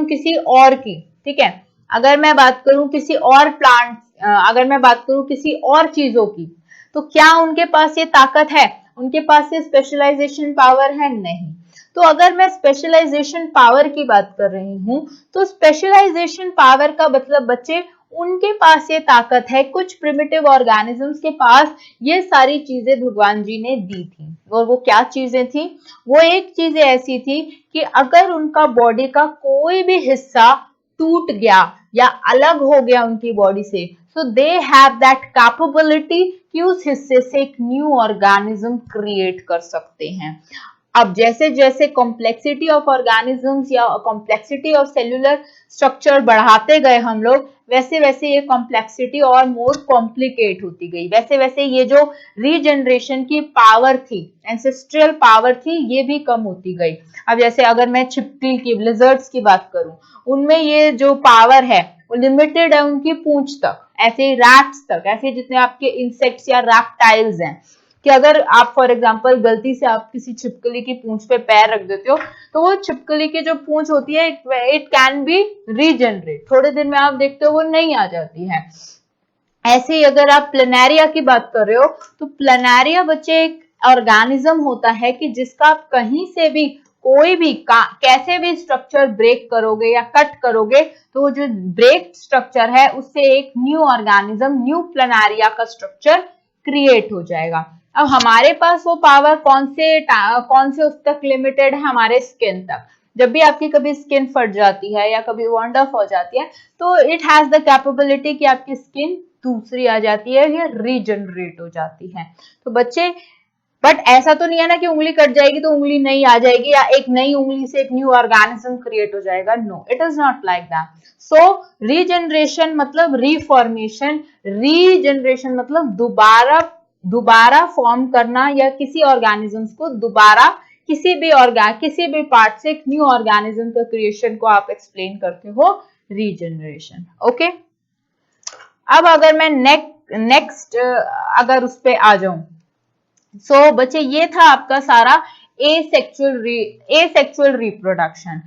S1: किसी और की, ठीक है, अगर मैं बात करूं किसी और प्लांट अगर मैं बात करूं किसी और चीजों की, तो क्या उनके पास ये ताकत है? उनके पास ये स्पेशलाइजेशन पावर है? नहीं। तो अगर मैं स्पेशलाइजेशन पावर की बात कर रही हूं, तो स्पेशलाइजेशन पावर का मतलब बच्चे उनके पास ये ताकत है, कुछ प्रिमिटिव ऑर्गेनिजम्स के पास ये सारी चीजें भगवान जी ने दी थी। और वो क्या चीजें थी? वो एक चीजें ऐसी थी कि अगर उनका बॉडी का कोई भी हिस्सा टूट गया या अलग हो गया उनकी बॉडी से, सो दे हैव दैट कैपेबिलिटी कि उस हिस्से से एक न्यू ऑर्गेनिज्म क्रिएट कर सकते हैं। अब जैसे जैसे कॉम्प्लेक्सिटी ऑफ ऑर्गेनिजम्स या कॉम्प्लेक्सिटी ऑफ सेल्यूलर स्ट्रक्चर बढ़ाते गए हम लोग, वैसे वैसे ये कॉम्प्लेक्सिटी और मोर कॉम्प्लिकेट होती गई, वैसे वैसे ये जो रीजनरेशन की पावर थी, एंसेस्ट्रियल पावर थी, ये भी कम होती गई। अब जैसे अगर मैं छिपकली की, लिजर्ड्स की बात करूं, उनमें ये जो पावर है वो लिमिटेड है उनकी पूंछ तक, ऐसे रैट्स तक, ऐसे जितने आपके इंसेक्ट्स या रैप्टाइल्स हैं, कि अगर आप फॉर एग्जांपल गलती से आप किसी छिपकली की पूंछ पे पैर रख देते हो, तो वो छिपकली की जो पूंछ होती है इट कैन बी रीजनरेट, थोड़े दिन में आप देखते हो वो नहीं आ जाती है। ऐसे ही अगर आप प्लेनेरिया की बात कर रहे हो, तो प्लेनेरिया बच्चे एक ऑर्गेनिज्म होता है कि जिसका आप कहीं से भी कोई भी कैसे भी स्ट्रक्चर ब्रेक करोगे या कट करोगे, तो वो जो ब्रेक स्ट्रक्चर है उससे एक न्यू ऑर्गेनिज्म, न्यू प्लेनेरिया का स्ट्रक्चर क्रिएट हो जाएगा। अब हमारे पास वो पावर कौन से उस तक लिमिटेड है? हमारे स्किन तक। जब भी आपकी कभी स्किन फट जाती है या कभी वॉन्ड ऑफ हो जाती है, तो इट हैज द कैपेबिलिटी कि आपकी स्किन दूसरी आ जाती है या रीजनरेट हो जाती है। तो बच्चे, बट ऐसा तो नहीं है ना कि उंगली कट जाएगी तो उंगली नहीं आ जाएगी या एक नई उंगली से एक न्यू ऑर्गेनिज्म क्रिएट हो जाएगा। No, it is not like that. So regeneration मतलब रीफॉर्मेशन, रीजनरेशन मतलब दोबारा फॉर्म करना या किसी ऑर्गेनिज्म को दोबारा किसी भी पार्ट से एक न्यू ऑर्गेनिज्म का क्रिएशन को आप एक्सप्लेन करते हो रीजनरेशन। ओके, अब अगर मैं नेक्स्ट अगर उस पे आ जाऊं, सो बच्चे ये था आपका सारा एसेक्सुअल रिप्रोडक्शन।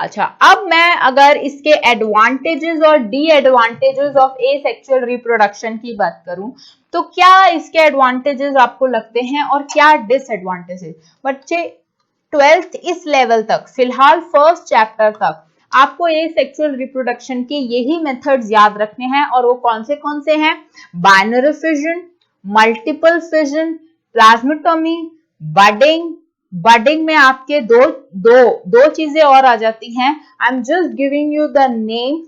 S1: अच्छा, अब मैं अगर इसके एडवांटेजेस और डीएडवांटेजेस ऑफ एसेक्सुअल रिप्रोडक्शन की बात करूं, तो क्या इसके एडवांटेजेस आपको लगते हैं और क्या डिसएडवांटेजेस? बच्चे 12th इस लेवल तक, फिलहाल फर्स्ट चैप्टर तक आपको एसेक्सुअल रिप्रोडक्शन के यही मेथड्स याद रखने हैं, और वो कौन से हैं? Binary fission, multiple fission, plasmotomy, budding में आपके दो चीजें और आ जाती हैं। I am just giving you the name.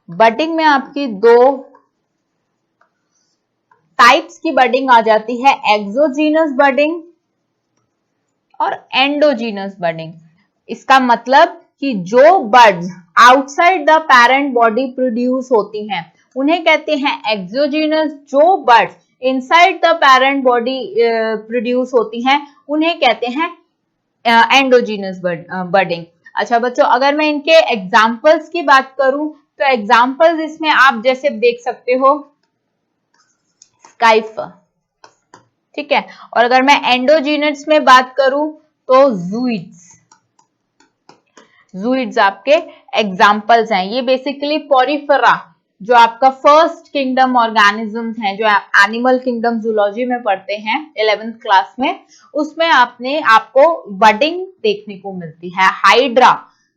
S1: Budding में आपकी दो टाइप्स की बडिंग आ जाती है, एक्सोजीनस बडिंग और एंडोजीनस बडिंग। इसका मतलब कि जो buds outside the parent body produce होती हैं उन्हें कहते हैं एक्सोजीनस, जो buds inside the parent body produce होती हैं उन्हें कहते हैं एंडोजीनस बडिंग। अच्छा बच्चों, अगर मैं इनके एग्जाम्पल्स की बात करूं, तो एग्जाम्पल्स इसमें आप जैसे देख सकते हो स्काइफ, ठीक है। और अगर मैं एंडोजीनस में बात करूं तो जूइड्स आपके एग्जाम्पल्स हैं। ये बेसिकली पोरिफेरा, जो आपका फर्स्ट किंगडम ऑर्गेनिजम्स हैं, जो एनिमल किंगडम जूलॉजी में पढ़ते हैं 11th क्लास में, उसमें आपको बडिंग देखने को मिलती है। हाइड्रा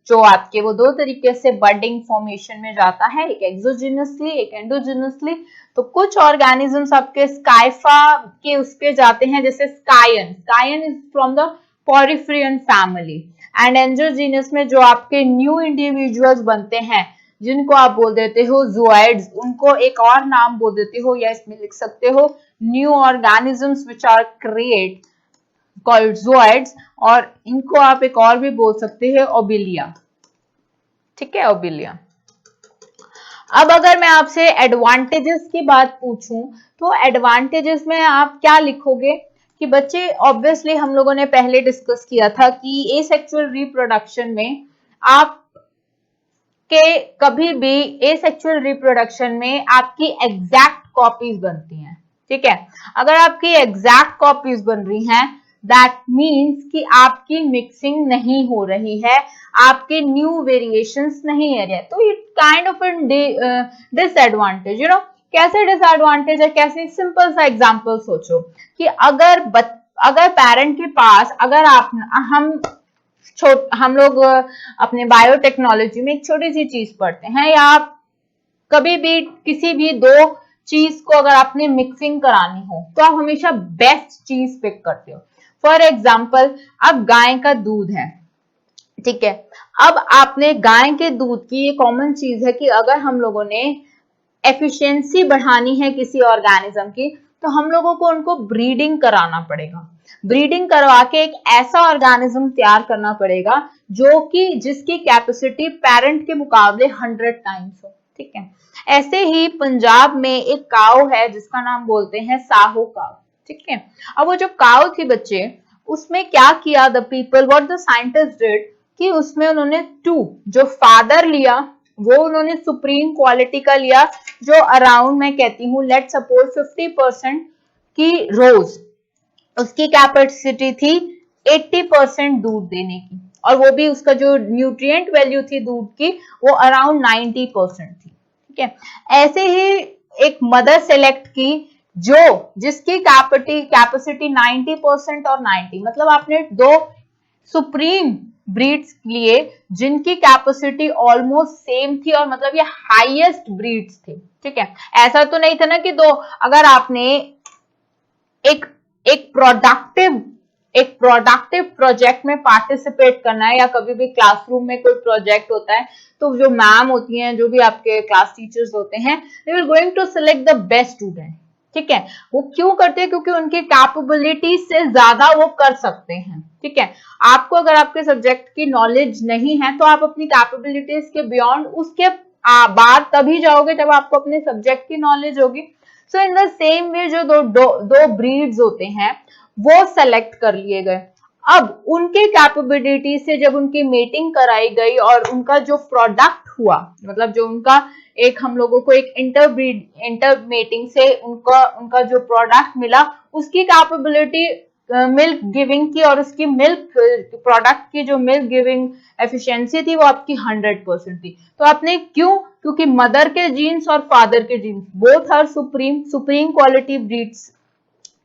S1: जो आपके वो दो तरीके से बडिंग फॉर्मेशन में जाता है, एक एक्सोजीनसली एक एंडोजीनसली। तो कुछ ऑर्गेनिजम्स आपके स्काइफा के उस पे जाते हैं, जैसे sycon is from the poriferan family. And endogenous में जो आपके न्यू इंडिविजुअल्स बनते हैं जिनको आप बोल देते हो ज़ूओइड्स, उनको एक और नाम बोल देते हो या इसमें लिख सकते हो new organisms which are create called zooids, और इनको आप एक और भी बोल सकते हैं ओबिलिया, ठीक है, ओबिलिया। अब अगर मैं आपसे एडवांटेजेस की बात पूछूं, तो एडवांटेजेस में आप क्या लिखोगे कि बच्चे ऑब्वियसली हम लोगों ने पहले डिस्कस किया था कि एसेक्सुअल रिप्रोडक्शन में आप के कभी भी एसेक्सुअल रिप्रोडक्शन में आपकी एग्जैक्ट कॉपीज बनती हैं, ठीक है। अगर आपकी एग्जैक्ट कॉपीज बन रही हैं दैट मीन्स कि आपकी मिक्सिंग नहीं हो रही है, आपके न्यू वेरिएशंस नहीं आ रहे हैं, तो इट काइंड ऑफ डिसएडवांटेज, कैसे डिसएडवांटेज है, कैसे, सिंपल सा एग्जांपल सोचो कि अगर पेरेंट के पास, अगर हम लोग अपने बायोटेक्नोलॉजी में एक छोटी सी चीज पढ़ते हैं, या आप कभी भी किसी भी दो चीज को अगर आपने मिक्सिंग करानी हो तो आप हमेशा बेस्ट चीज पिक करते हो। फॉर एग्जाम्पल, अब गाय का दूध है, ठीक है, अब आपने गाय के दूध की, ये कॉमन चीज है कि अगर हम लोगों ने एफिशिएंसी बढ़ानी है किसी ऑर्गेनिज्म की, तो हम लोगों को उनको ब्रीडिंग कराना पड़ेगा, ब्रीडिंग करवा के एक ऐसा ऑर्गेनिज्म तैयार करना पड़ेगा जो कि जिसकी कैपेसिटी पेरेंट के मुकाबले 100 टाइम्स हो, ठीक है। ऐसे ही पंजाब में एक काऊ है जिसका नाम बोलते हैं साहू काऊ, ठीक है। अब वो जो काऊ थी बच्चे, उसमें क्या किया the people, what the scientist did, कि उसमें उन्होंने 2 जो फादर लिया वो उन्होंने सुप्रीम क्वालिटी का लिया, जो अराउंड, मैं कहती हूँ लेट सपोज 50% की रोज, उसकी कैपेसिटी थी 80% दूध देने की, और वो भी उसका जो न्यूट्रिएंट वैल्यू थी दूध की वो अराउंड 90% थी, ठीक है। ऐसे ही एक मदर सेलेक्ट की जिसकी कैपेसिटी 90% और 90, मतलब आपने 2 सुप्रीम ब्रीड्स लिए जिनकी कैपेसिटी ऑलमोस्ट सेम थी, और मतलब ये हाईएस्ट ब्रीड्स थे, ठीक है। ऐसा तो नहीं था ना कि अगर आपने एक प्रोडक्टिव प्रोजेक्ट में पार्टिसिपेट करना है, या कभी भी क्लासरूम में कोई प्रोजेक्ट होता है, तो जो मैम होती हैं, जो भी आपके क्लास टीचर्स होते हैं, they will going to select the best student, ठीक है। वो क्यों करते हैं? क्योंकि उनकी कैपेबिलिटी से ज्यादा वो कर सकते हैं, ठीक है। आपको अगर आपके सब्जेक्ट की नॉलेज नहीं है तो आप अपनी कैपेबिलिटीज के बियॉन्ड उसके बाद तभी जाओगे जब आपको अपने सब्जेक्ट की नॉलेज होगी। सो इन द सेम वे जो दो ब्रीड्स होते हैं वो सेलेक्ट कर लिए गए। अब उनके कैपेबिलिटी से जब उनकी मेटिंग कराई गई और उनका जो प्रोडक्ट हुआ, मतलब जो उनका एक, हम लोगों को एक इंटर मेटिंग से उनका जो प्रोडक्ट मिला, उसकी कैपेबिलिटी मिल्क गिविंग की, और उसकी मिल्क प्रोडक्ट की जो मिल्क गिविंग एफिशिएंसी थी वो आपकी 100% थी। तो आपने क्योंकि मदर के जीन्स और फादर के genes both are supreme quality breeds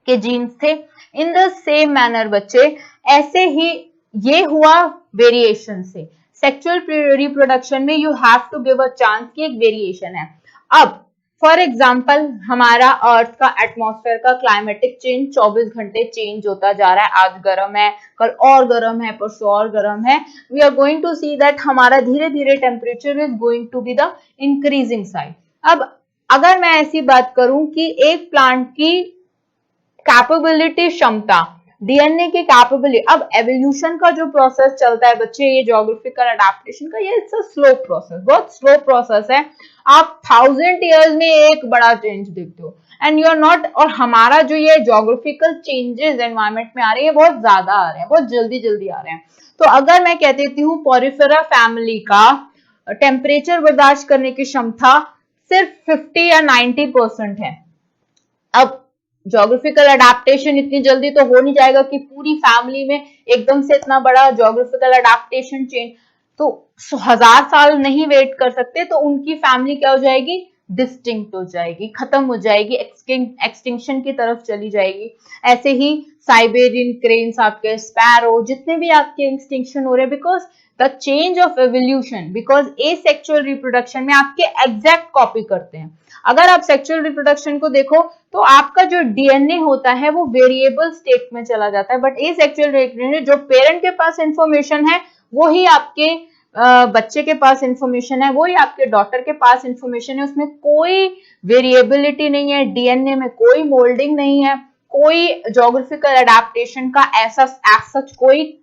S1: के जीन्स थे। इन द सेम मैनर बच्चे, ऐसे ही ये हुआ वेरिएशन से। सेक्सुअल रिप्रोडक्शन में you have to give a chance कि एक वेरिएशन है। अब फॉर एग्जाम्पल, हमारा अर्थ का एटमॉस्फेयर का क्लाइमेटिक चेंज 24 घंटे चेंज होता जा रहा है। आज गर्म है, कल और गर्म है, परसों और गर्म है। We are going to see that हमारा धीरे धीरे temperature is going to be the increasing side. अब अगर मैं ऐसी बात करूं कि एक प्लांट की कैपेबिलिटी, क्षमता, डीएनए की कैपेबिलिटी, अब एवोल्यूशन का जो प्रोसेस चलता है बच्चे, ये ज्योग्राफिकल अडेप्टेशन का, ये इट्स अ स्लो प्रोसेस, बहुत स्लो प्रोसेस है। आप 1000 ईयर्स में एक बड़ा चेंज देखते हो, एंड यू आर नॉट, और हमारा जो ये ज्योग्राफिकल चेंजेस एनवायरमेंट में आ रहे हैं बहुत ज्यादा आ रहे हैं, बहुत जल्दी आ रहे हैं। तो अगर मैं कह देती हूँ पोरिफेरा फैमिली का टेम्परेचर बर्दाश्त करने की क्षमता सिर्फ 50 या 90% है। अब ज्योग्राफिकल अडेप्टेशन इतनी जल्दी तो हो नहीं जाएगा कि पूरी फैमिली में एकदम से इतना बड़ा ज्योग्राफिकल अडेप्टेशन चेंज, तो 1000 साल नहीं वेट कर सकते, तो उनकी फैमिली क्या हो जाएगी? डिस्टिंक्ट हो जाएगी, खत्म हो जाएगी, एक्सटिंक्शन की तरफ चली जाएगी। ऐसे ही साइबेरियन क्रेन्स, आपके स्पैरो, जितने भी आपके एक्सटिंक्शन हो रहे हैं, because the change of evolution, because asexual reproduction में आपके एग्जैक्ट कॉपी करते हैं। अगर आप सेक्सुअल रिप्रोडक्शन को देखो तो आपका जो डीएनए होता है वो वेरिएबल स्टेट में चला जाता है, बट एसेक्सुअल रिप्रोडक्शन जो पेरेंट के पास इंफॉर्मेशन है वो ही आपके बच्चे के पास इंफॉर्मेशन है, वही आपके डॉटर के पास इंफॉर्मेशन है। उसमें कोई वेरिएबिलिटी नहीं है, डीएनए में कोई मोल्डिंग नहीं है, कोई ज्योग्राफिकल अडेप्टेशन का ऐसा सच कोई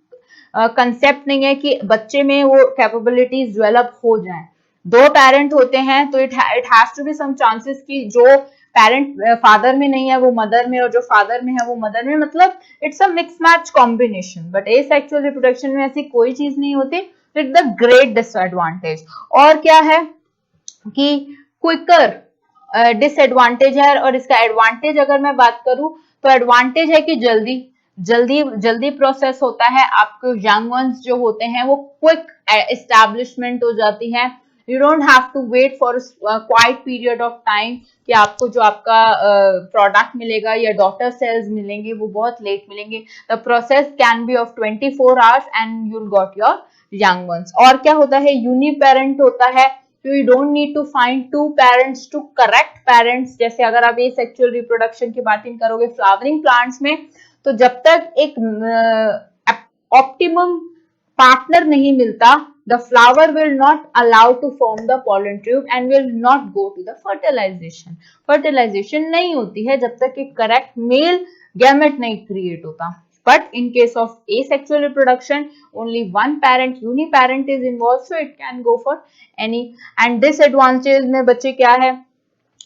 S1: कंसेप्ट नहीं है कि बच्चे में वो कैपेबिलिटीज डेवलप हो जाए। 2 पेरेंट होते हैं तो it has to be some chances कि जो पेरेंट फादर में नहीं है वो मदर में, और जो फादर में है वो मदर में, मतलब it's a mix match combination. But asexual reproduction में ऐसी कोई चीज नहीं होती, इट्स द ग्रेट डिसएडवांटेज। और क्या है कि क्विकर डिसएडवांटेज है, और इसका एडवांटेज अगर मैं बात करूं तो एडवांटेज है कि जल्दी, जल्दी जल्दी प्रोसेस होता है, आपके यंग वंस जो होते हैं वो क्विक एस्टैब्लिशमेंट हो जाती है। You don't have to wait for quite period of time कि आपको जो आपका प्रोडक्ट मिलेगा या डॉटर सेल्स मिलेंगे वो बहुत लेट मिलेंगे। The process can be of 24 hours and you'll got your young ones. और क्या होता है, यूनिपेरेंट होता है, तो you don't need to find two parents two correct parents. जैसे अगर आप एसेक्सुअल रिप्रोडक्शन की बात करोगे फ्लावरिंग प्लांट्स में, तो जब तक एक ऑप्टिमम पार्टनर नहीं मिलता, the flower will not allow to form the pollen tube and will not go to the fertilization. fertilization नहीं होती है जब तक एक correct male gamete नहीं create होता। But in case of asexual reproduction, only one parent, uniparent is involved, so it can go for any. And disadvantages में बच्चे क्या है,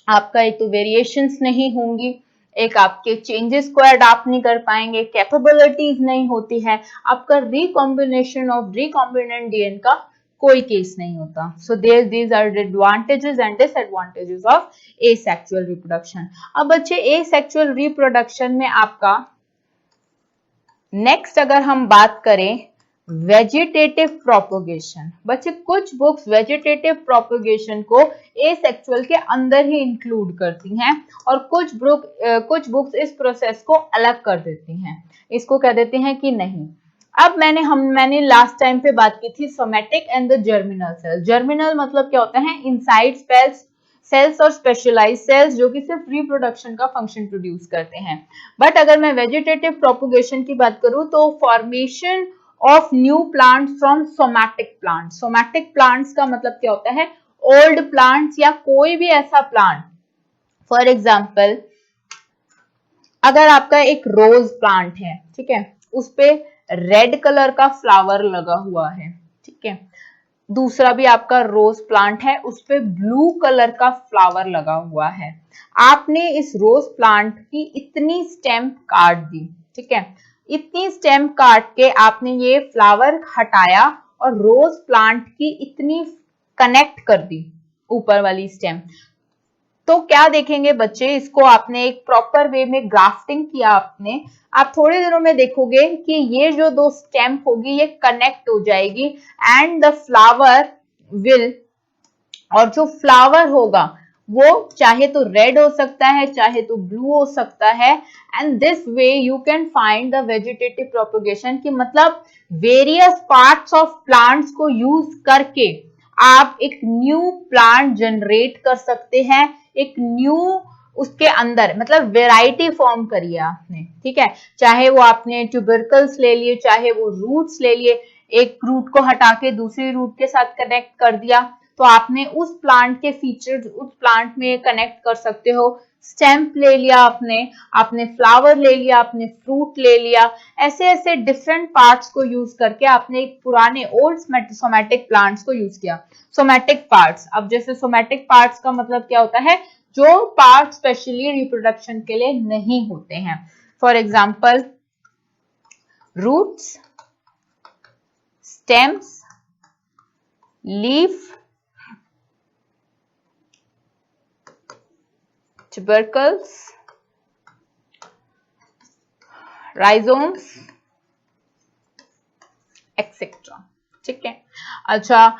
S1: आपका एक तो वेरिएशंस नहीं होंगी, एक आपके चेंजेस को अडॉप्ट नहीं कर पाएंगे, कैपेबिलिटीज नहीं होती है, आपका रिकॉम्बिनेशन ऑफ रिकॉम्बिनेंट डीएनए का कोई केस नहीं होता। So these are advantages and disadvantages of asexual reproduction. अब बच्चे एसेक्सुअल रिप्रोडक्शन में आपका नेक्स्ट अगर हम बात करें वेजिटेटिव प्रोपोगेशन, बच्चे कुछ बुक्स वेजिटेटिव प्रोपोगेशन को एसेक्सुअल के अंदर ही इंक्लूड करती हैं और कुछ बुक्स इस प्रोसेस को अलग कर देती हैं, इसको कह देते हैं कि नहीं। अब मैंने लास्ट टाइम पे बात की थी somatic and the germinal cell. Germinal मतलब क्या होता है, इनसाइड सेल्स और स्पेशलाइज्ड सेल्स जो कि सिर्फ रिप्रोडक्शन का फंक्शन प्रोड्यूस करते हैं। बट अगर मैं वेजिटेटिव प्रोपोगेशन की बात करूं तो formation of new plant from somatic plant. Somatic plants का मतलब क्या होता है, ओल्ड प्लांट्स या कोई भी ऐसा प्लांट। फॉर एग्जाम्पल अगर आपका एक रोज प्लांट है, ठीक है, उस पे रेड कलर का फ्लावर लगा हुआ है, ठीक है, दूसरा भी आपका रोज प्लांट है उस पे ब्लू कलर का फ्लावर लगा हुआ है, आपने इस रोज प्लांट की इतनी स्टेम काट दी, ठीक है, इतनी स्टेम काट के आपने ये फ्लावर हटाया और रोज प्लांट की इतनी कनेक्ट कर दी ऊपर वाली स्टेम, तो क्या देखेंगे बच्चे, इसको आपने एक प्रॉपर वे में ग्राफ्टिंग किया आपने, आप थोड़े दिनों में देखोगे कि ये जो दो स्टेम होगी ये कनेक्ट हो जाएगी एंड द फ्लावर विल, और जो फ्लावर होगा वो चाहे तो रेड हो सकता है चाहे तो ब्लू हो सकता है। And this way you can find the vegetative propagation की मतलब वेरियस पार्ट्स ऑफ प्लांट्स को यूज करके आप एक न्यू प्लांट जनरेट कर सकते हैं, एक न्यू उसके अंदर मतलब वेराइटी फॉर्म करी है आपने, ठीक है, चाहे वो आपने ट्यूबरकल्स ले लिए चाहे वो रूट्स ले लिए, एक रूट को हटा के दूसरी रूट के साथ कनेक्ट कर दिया तो आपने उस प्लांट के फीचर्स उस प्लांट में कनेक्ट कर सकते हो। स्टेम ले लिया आपने फ्लावर ले लिया, आपने फ्रूट ले लिया, ऐसे ऐसे डिफरेंट पार्ट्स को यूज करके आपने एक पुराने ओल्ड सोमैटिक प्लांट्स को यूज किया। सोमैटिक पार्ट्स, अब जैसे सोमैटिक पार्ट्स का मतलब क्या होता है, जो पार्ट स्पेशली रिप्रोडक्शन के लिए नहीं होते हैं। For example roots, stems, leaf, tubercles, rhizomes, etcetera, ठीक है। अच्छा,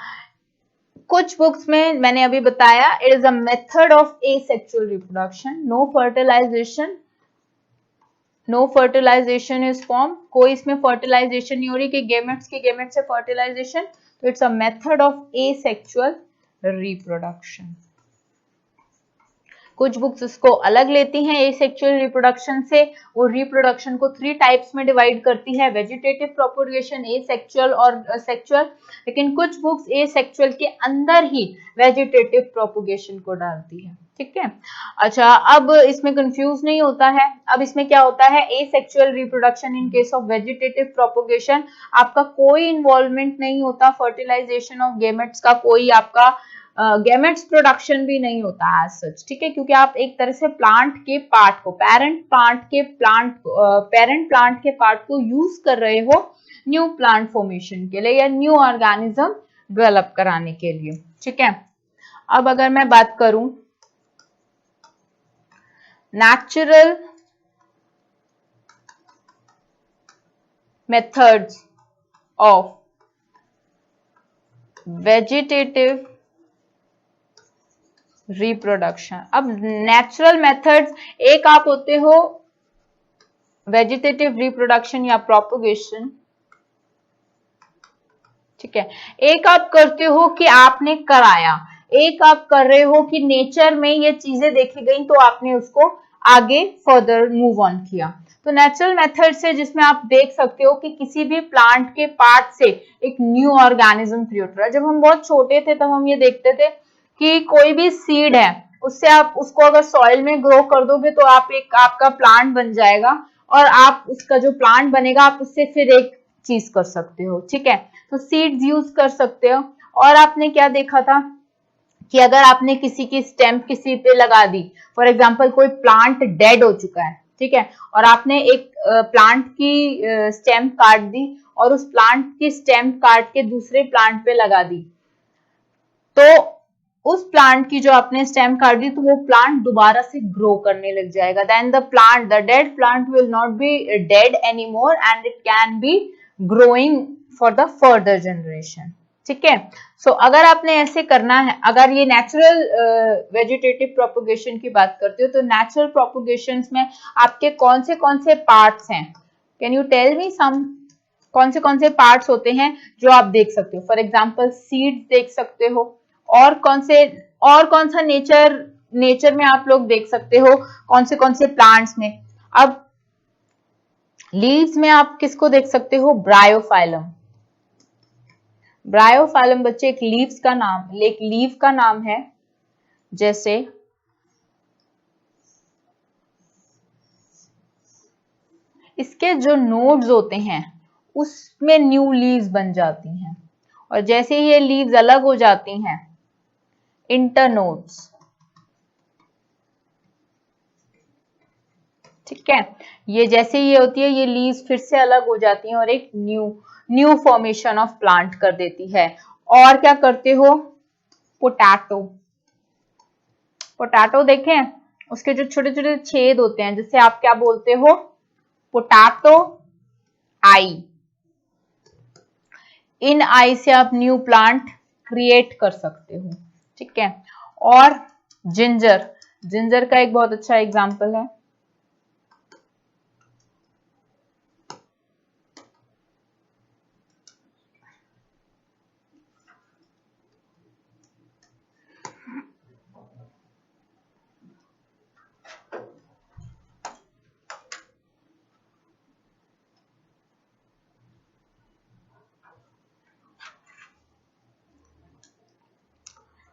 S1: कुछ बुक्स में मैंने अभी बताया it is a method of asexual reproduction, no fertilization is form, कोई इसमें फर्टिलाइजेशन नहीं हो रही कि गेमेट्स के गेमेट से फर्टिलाइजेशन, तो it's a method of asexual reproduction. कुछ बुक्स इसको अलग लेती हैं एसेक्सुअल रिप्रोडक्शन से, वो रिप्रोडक्शन को 3 टाइप्स में डिवाइड करती है, वेजिटेटिव प्रोपोगेशन, एसेक्सुअल और सेक्सुअल, लेकिन कुछ बुक्स एसेक्सुअल के अंदर ही वेजिटेटिव प्रोपोगेशन को डालती है, ठीक है। अच्छा, अब इसमें कंफ्यूज नहीं होता है, अब इसमें क्या होता है, asexual reproduction in case of vegetative propagation आपका कोई इन्वॉल्वमेंट नहीं होता, फर्टिलाइजेशन ऑफ गेमेट्स का कोई आपका गेमेट्स प्रोडक्शन भी नहीं होता एज सच, ठीक है, क्योंकि आप एक तरह से प्लांट के पार्ट को पेरेंट प्लांट के पार्ट को यूज कर रहे हो न्यू प्लांट फॉर्मेशन के लिए या न्यू ऑर्गेनिज्म डेवलप कराने के लिए, ठीक है। अब अगर मैं बात करूं natural methods of vegetative reproduction. अब natural methods, एक आप होते हो vegetative reproduction या propagation, ठीक है, एक आप करते हो कि आपने कराया, एक आप कर रहे हो कि नेचर में ये चीजें देखी गई तो आपने उसको आगे फर्दर मूव ऑन किया। तो नेचुरल मेथड से जिसमें आप देख सकते हो कि किसी भी प्लांट के पार्ट से एक न्यू ऑर्गेनिज्म क्रिएट हो रहा है। जब हम बहुत छोटे थे तब हम ये देखते थे कि कोई भी सीड है उससे आप उसको अगर सॉइल में ग्रो कर दोगे तो आपका प्लांट बन जाएगा और आप उसका जो प्लांट बनेगा आप उससे फिर एक चीज कर सकते हो, ठीक है। तो सीड्स यूज कर सकते हो। और आपने क्या देखा था कि अगर आपने किसी की स्टेम किसी पे लगा दी, फॉर एग्जांपल कोई प्लांट डेड हो चुका है, ठीक है, और आपने एक प्लांट की स्टेम काट दी और उस प्लांट की स्टेम काट के दूसरे प्लांट पे लगा दी, तो उस प्लांट की जो आपने स्टेम काट दी तो वो प्लांट दोबारा से ग्रो करने लग जाएगा। Then the dead plant will not be dead anymore and it can be growing for the further generation, ठीक है। सो अगर आपने ऐसे करना है, अगर ये नेचुरल वेजिटेटिव प्रोपगेशन की बात करते हो तो नेचुरल प्रोपगेशन में आपके कौन से पार्ट्स हैं, कैन यू टेल मी सम, कौन से पार्ट्स होते हैं जो आप देख सकते हो? फॉर एग्जाम्पल सीड्स देख सकते हो, और कौन सा नेचर में आप लोग देख सकते हो, कौन से प्लांट्स में? अब लीव्स में आप किसको देख सकते हो? ब्रायोफाइलम। ब्रायोफाइलम बच्चे एक लीव का नाम है। जैसे इसके जो नोड्स होते हैं उसमें न्यू लीव्स बन जाती हैं, और जैसे ही ये लीव्स अलग हो जाती हैं, इंटरनोड्स, ठीक है, ये जैसे ये होती है, ये लीव्स फिर से अलग हो जाती हैं और एक न्यू फॉर्मेशन ऑफ प्लांट कर देती है। और क्या करते हो? पोटैटो देखें, उसके जो छोटे छोटे छेद होते हैं जिसे आप क्या बोलते हो? पोटैटो आई। इन आई से आप न्यू प्लांट क्रिएट कर सकते हो, ठीक है। और जिंजर का एक बहुत अच्छा एग्जांपल है।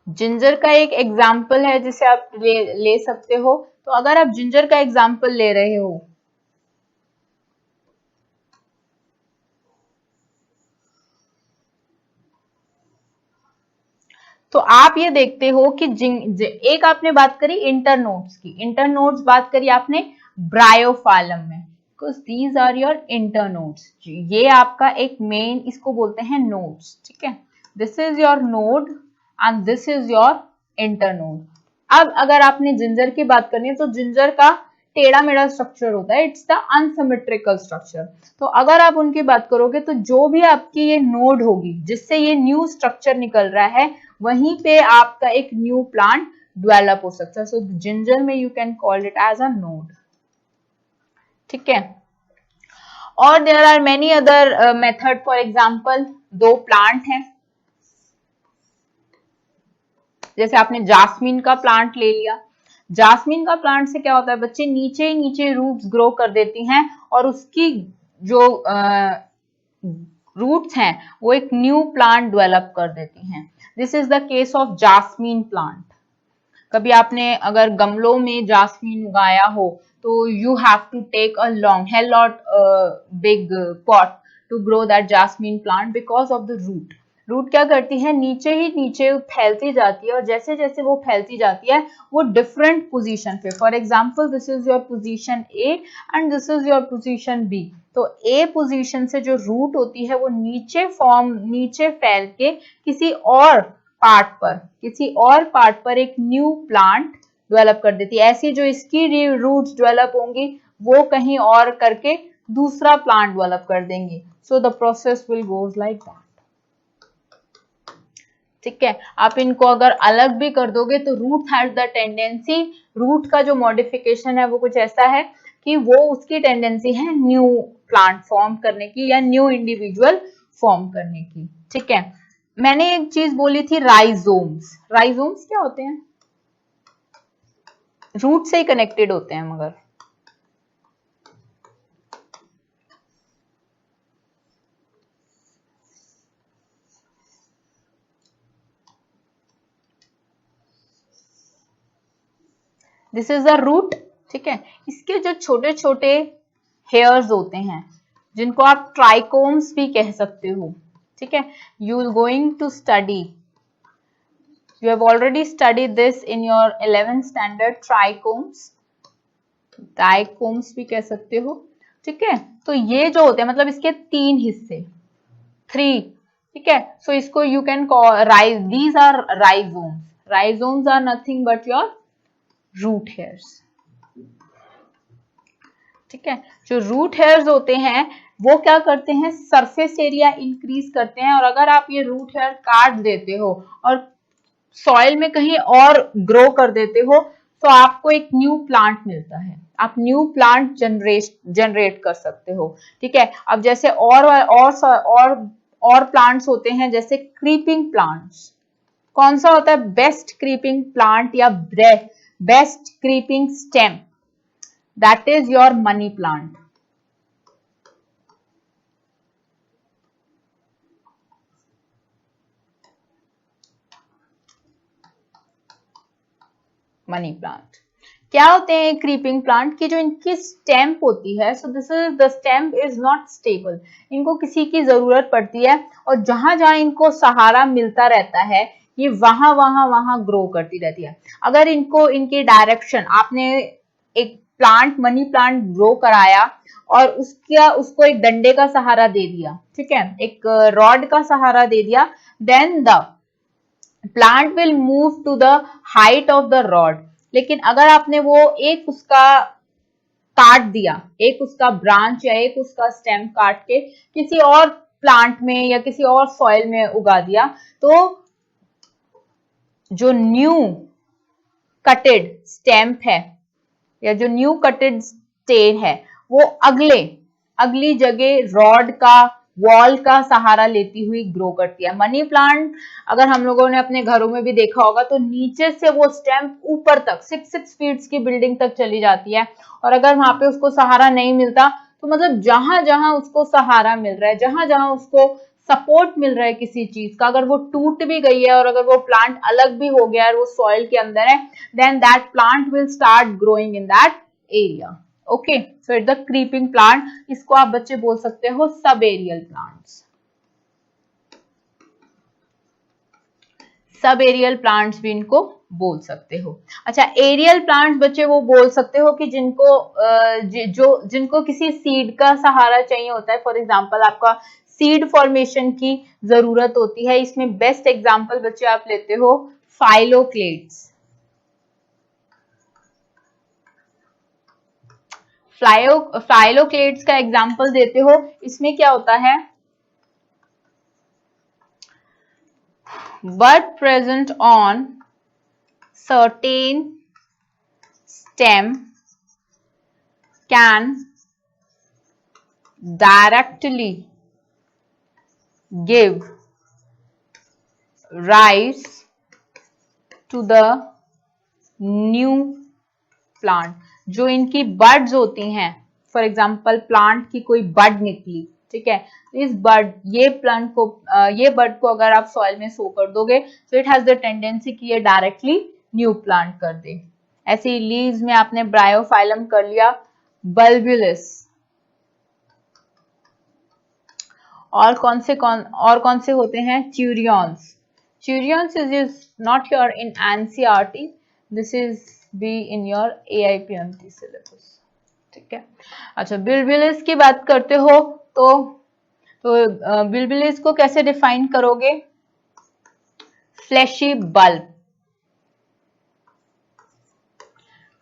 S1: जिंजर का एक एग्जाम्पल है जिसे आप ले सकते हो। तो अगर आप जिंजर का एग्जाम्पल ले रहे हो तो आप ये देखते हो कि एक आपने बात करी इंटरनोड्स की, इंटरनोड्स बात करी आपने ब्रायोफाइलम में, because these are your internodes. ये आपका एक मेन, इसको बोलते हैं नोड्स, ठीक है। This is your node and this is your internode. अब अगर आपने जिंजर की बात करनी है तो जिंजर का टेढ़ा मेढ़ा स्ट्रक्चर होता है, इट्स द अनसिमेट्रिकल स्ट्रक्चर। तो अगर आप उनकी बात करोगे तो जो भी आपकी ये नोड होगी जिससे ये न्यू स्ट्रक्चर निकल रहा है, वहीं पे आपका एक न्यू प्लांट डेवलप हो सकता है। सो जिंजर में you can call it as a node, ठीक है। और there are many other method, for example दो प्लांट हैं, जैसे आपने जास्मीन का प्लांट ले लिया। जास्मीन का प्लांट से क्या होता है बच्चे, नीचे ही नीचे रूट्स ग्रो कर देती हैं और उसकी जो रूट्स हैं वो एक न्यू प्लांट डेवलप कर देती हैं। This is the case of jasmine plant. कभी आपने अगर गमलों में जास्मीन उगाया हो तो you have to take a long hell lot big pot to grow that jasmine plant because of the root क्या करती है, नीचे ही नीचे फैलती जाती है, और जैसे जैसे वो फैलती जाती है वो डिफरेंट पोजीशन पे, for example this is your position A and this is your position B. तो ए पोजीशन से जो रूट होती है वो नीचे फैल के किसी और पार्ट पर एक न्यू प्लांट डेवलप कर देती है। ऐसी जो इसकी रूट्स डेवलप होंगी वो कहीं और करके दूसरा प्लांट डेवलप कर देंगे। So the process will goes like that. ठीक है, आप इनको अगर अलग भी कर दोगे तो root has the tendency, root का जो मॉडिफिकेशन है वो कुछ ऐसा है कि वो उसकी टेंडेंसी है न्यू प्लांट फॉर्म करने की या न्यू इंडिविजुअल फॉर्म करने की। ठीक है, मैंने एक चीज बोली थी राइजोम्स। राइजोम्स क्या होते हैं? रूट से ही कनेक्टेड होते हैं मगर दिस इज द रूट। ठीक है, इसके जो छोटे छोटे हेयर्स होते हैं जिनको आप ट्राइकोम्स भी कह सकते हो। ठीक है, you will going to study, you have already study this in your 11th standard, trichomes, trichomes भी कह सकते हो। ठीक है, तो ये जो होते हैं मतलब इसके 3 हिस्से, 3। ठीक है, सो इसको you can call rise, these are rhizomes. Rhizomes are nothing but your root hairs. ठीक है, जो रूट हेयर्स होते हैं वो क्या करते हैं, सरफेस एरिया इंक्रीज करते हैं। और अगर आप ये रूट हेयर काट देते हो और सॉइल में कहीं और ग्रो कर देते हो तो आपको एक न्यू प्लांट मिलता है, आप न्यू प्लांट जनरेट कर सकते हो। ठीक है, अब जैसे और प्लांट्स होते हैं जैसे क्रीपिंग प्लांट्स। कौन सा होता है बेस्ट क्रीपिंग प्लांट या best creeping stem? That is your money plant. Money plant क्या होते हैं? क्रीपिंग प्लांट की जो इनकी स्टेम्प होती है, so this is the stamp is not stable, इनको किसी की जरूरत पड़ती है और जहां जहां इनको सहारा मिलता रहता है ये वहां वहां वहां ग्रो करती रहती है। अगर इनको इनकी डायरेक्शन, आपने एक प्लांट मनी प्लांट ग्रो कराया और उसको एक डंडे का सहारा दे दिया, ठीक है, एक रॉड का सहारा दे दिया, then the plant will move to the height of the rod. लेकिन अगर आपने वो एक उसका काट दिया, एक उसका ब्रांच या एक उसका स्टेम काट के किसी और प्लांट में या किसी और सॉइल में उगा दिया, तो जो न्यू कटेड स्टेम्प है या जो न्यू कटेड स्टेन है वो अगली जगह रॉड का, वॉल का सहारा लेती हुई ग्रो करती है। मनी प्लांट अगर हम लोगों ने अपने घरों में भी देखा होगा तो नीचे से वो स्टेम ऊपर तक 6 फीट की बिल्डिंग तक चली जाती है। और अगर वहां पे उसको सहारा नहीं मिलता तो मतलब जहां जहां उसको सहारा मिल रहा है, जहां जहां उसको सपोर्ट मिल रहा है किसी चीज का, अगर वो टूट भी गई है और अगर वो प्लांट अलग भी हो गया है, वो सॉइल के अंदर है, then that plant will start growing in that area. Okay, so it the creeping plant, इसको आप बच्चे बोल सकते हो subaerial plants. Subaerial plants भी इनको बोल सकते हो। अच्छा, एरियल प्लांट्स बच्चे वो बोल सकते हो कि जिनको किसी सीड का सहारा चाहिए होता है। फॉर एग्जांपल आपका सीड फॉर्मेशन की जरूरत होती है। इसमें बेस्ट एग्जांपल बच्चे आप लेते हो फाइलोक्लेट्स। फाइलोक्लेट्स का एग्जांपल देते हो। इसमें क्या होता है, bud present on certain stem can directly give rise to the new plant। जो इनकी बड्स होती हैं, फॉर एग्जाम्पल प्लांट की कोई बड निकली, ठीक है, इस बड ये बड को अगर आप सॉइल में सो कर दोगे तो इट हैज द टेंडेंसी कि ये डायरेक्टली न्यू प्लांट कर दे। ऐसे ही लीव्स में आपने ब्रायोफाइलम कर लिया, बल्बुलस। और कौन से होते हैं, च्यूरियंस। च्यूरियंस is not your in NCERT, this is be in your AIPMT syllabus. ठीक है, अच्छा, बिल्बिलिस की बात करते हो तो बिल्बिलिस को कैसे डिफाइन करोगे? फ्लैशी बल्ब,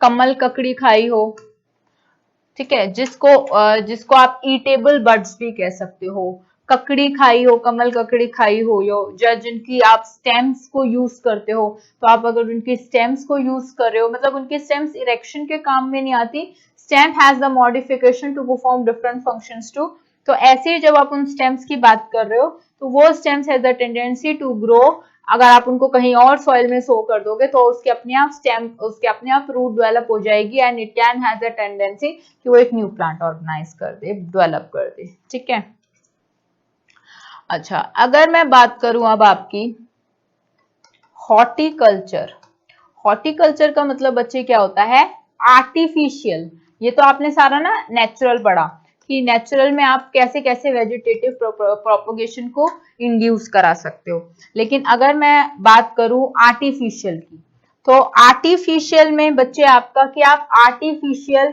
S1: कमल ककड़ी खाई हो, ठीक है, जिसको आप ईटेबल बर्ड्स भी कह सकते हो, ककड़ी खाई हो, कमल ककड़ी खाई हो, या जिनकी आप स्टेम्स को यूज करते हो, तो आप अगर उनकी स्टेम्स को यूज कर रहे हो, मतलब उनकी स्टेम्स इरेक्शन के काम में नहीं आती, stem has the modification to perform different functions too, तो ऐसे ही जब आप उन स्टेम्स की बात कर रहे हो तो वो stems has the tendency to grow, अगर आप उनको कहीं और सॉइल में सो कर दोगे तो उसके अपने आप स्टेम, उसके अपने आप रूट डेवलप हो जाएगी, and it can has a tendency कि वो एक न्यू प्लांट ऑर्गेनाइज कर दे, डेवलप कर दे। ठीक है, अच्छा अगर मैं बात करूं अब आपकी हॉर्टिकल्चर, हॉर्टिकल्चर का मतलब बच्चे क्या होता है, आर्टिफिशियल। ये तो आपने सारा ना नेचुरल पढ़ा कि नेचुरल में आप कैसे कैसे वेजिटेटिव प्रोपोगेशन को इंड्यूस करा सकते हो, लेकिन अगर मैं बात करूं आर्टिफिशियल की, तो आर्टिफिशियल में बच्चे आपका कि आप आर्टिफिशियल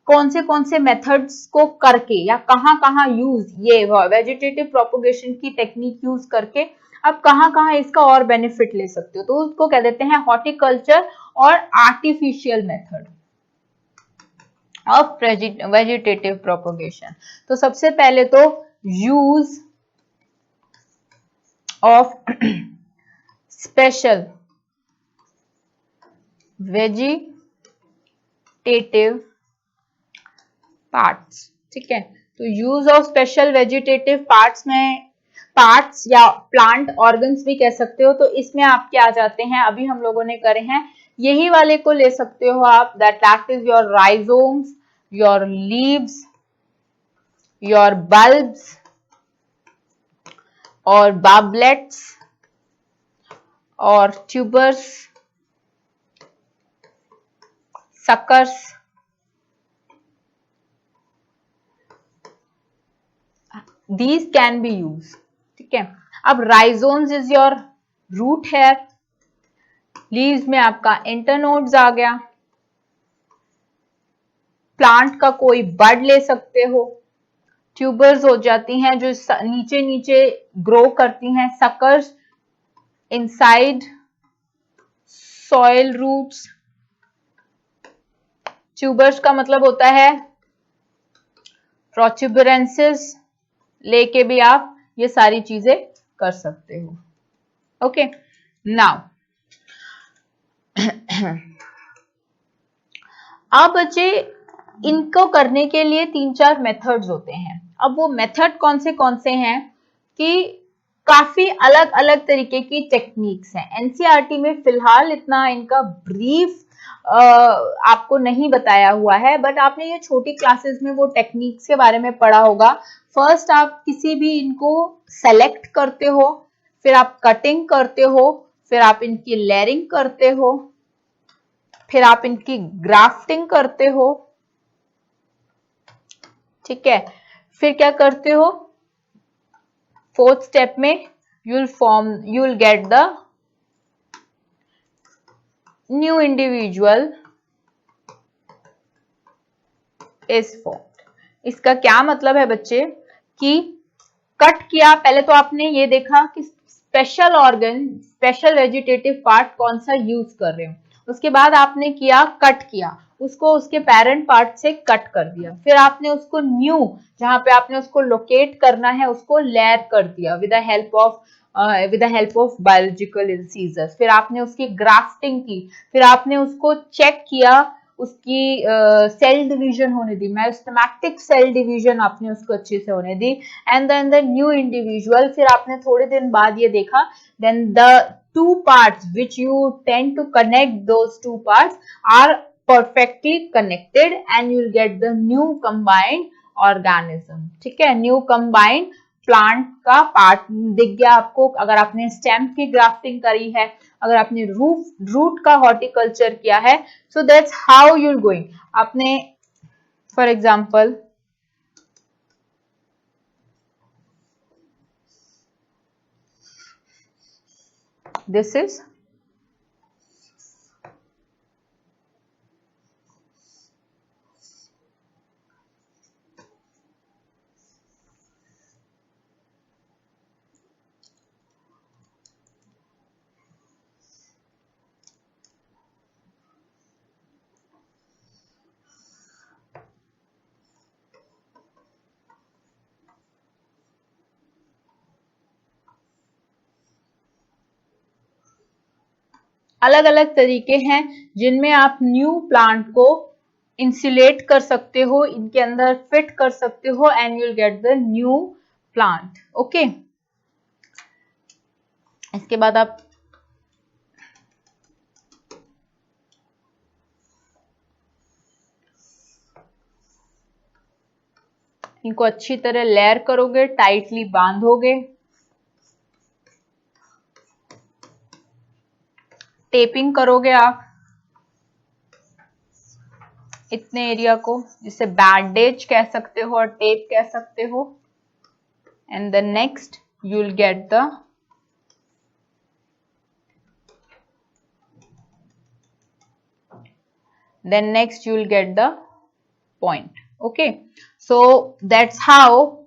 S1: कौन से मेथड्स को करके या कहाँ कहाँ यूज, ये वेजिटेटिव प्रोपोगेशन की टेक्निक यूज करके आप कहाँ कहाँ इसका और बेनिफिट ले सकते हो, तो उसको कह देते हैं हॉर्टिकल्चर और artificial method of vegetative propagation. तो सबसे पहले तो use of special vegetative parts. ठीक है, तो use of special vegetative parts में, पार्ट्स या प्लांट ऑर्गन्स भी कह सकते हो, तो इसमें आपके आ जाते हैं, अभी हम लोगों ने करे हैं, यही वाले को ले सकते हो आप, that is your rhizomes, your leaves, your bulbs और बाबलेट्स और tubers, suckers, these can be used। ठीक है, अब rhizomes is your root hair, leaves में आपका इंटरनोड्स आ गया, प्लांट का कोई बड ले सकते हो, ट्यूबर्स हो जाती हैं जो नीचे नीचे ग्रो करती हैं, suckers inside soil roots, tubers का मतलब होता है प्रोट्यूबरेंसेस लेके भी आप ये सारी चीजें कर सकते हो। ओके, नाउ अब बच्चे इनको करने के लिए 3-4 मेथड्स होते हैं। अब वो मेथड कौन से हैं कि काफी अलग अलग तरीके की टेक्निक्स हैं, एनसीईआरटी में फिलहाल इतना इनका ब्रीफ आपको नहीं बताया हुआ है, बट आपने ये छोटी क्लासेस में वो टेक्निक्स के बारे में पढ़ा होगा। फर्स्ट आप किसी भी इनको सेलेक्ट करते हो, फिर आप कटिंग करते हो, फिर आप इनकी लेयरिंग करते हो, फिर आप इनकी ग्राफ्टिंग करते हो। ठीक है, फिर क्या करते हो, फोर्थ स्टेप में you will get the new individual is form. इसका क्या मतलब है बच्चे कि कट किया, पहले तो आपने ये देखा कि special organ, special vegetative part कौन सा यूज कर रहे हो, उसके बाद आपने किया कट किया उसको, उसके पेरेंट पार्ट से कट कर दिया, फिर आपने उसको न्यू, जहां पे आपने उसको लोकेट करना है उसको लेयर कर दिया with the help of biological incisors, फिर आपने उसकी ग्राफ्टिंग की, फिर आपने उसको चेक किया, उसकी सेल डिवीजन होने दी, मेरिस्टेमेटिक सेल डिवीजन आपने उसको अच्छे से होने दी, and then the new individual, फिर आपने थोड़े दिन बाद ये देखा, then the two parts which you tend to connect, those two parts are perfectly connected and you will get the new combined organism। ठीक है, न्यू combined प्लांट का पार्ट दिख गया आपको, अगर आपने स्टेम की ग्राफ्टिंग करी है, अगर आपने रूट का हॉर्टिकल्चर किया है, so that's how you are going. आपने फॉर एग्जांपल this is अलग अलग तरीके हैं जिनमें आप न्यू प्लांट को इंसुलेट कर सकते हो, इनके अंदर फिट कर सकते हो and you will get the new plant. Okay, इसके बाद आप इनको अच्छी तरह लेयर करोगे, टाइटली बांधोगे, टेपिंग करोगे आप इतने एरिया को, जिसे बैंडेज कह सकते हो और टेप कह सकते हो। And the next you will get the point. Okay, so that's how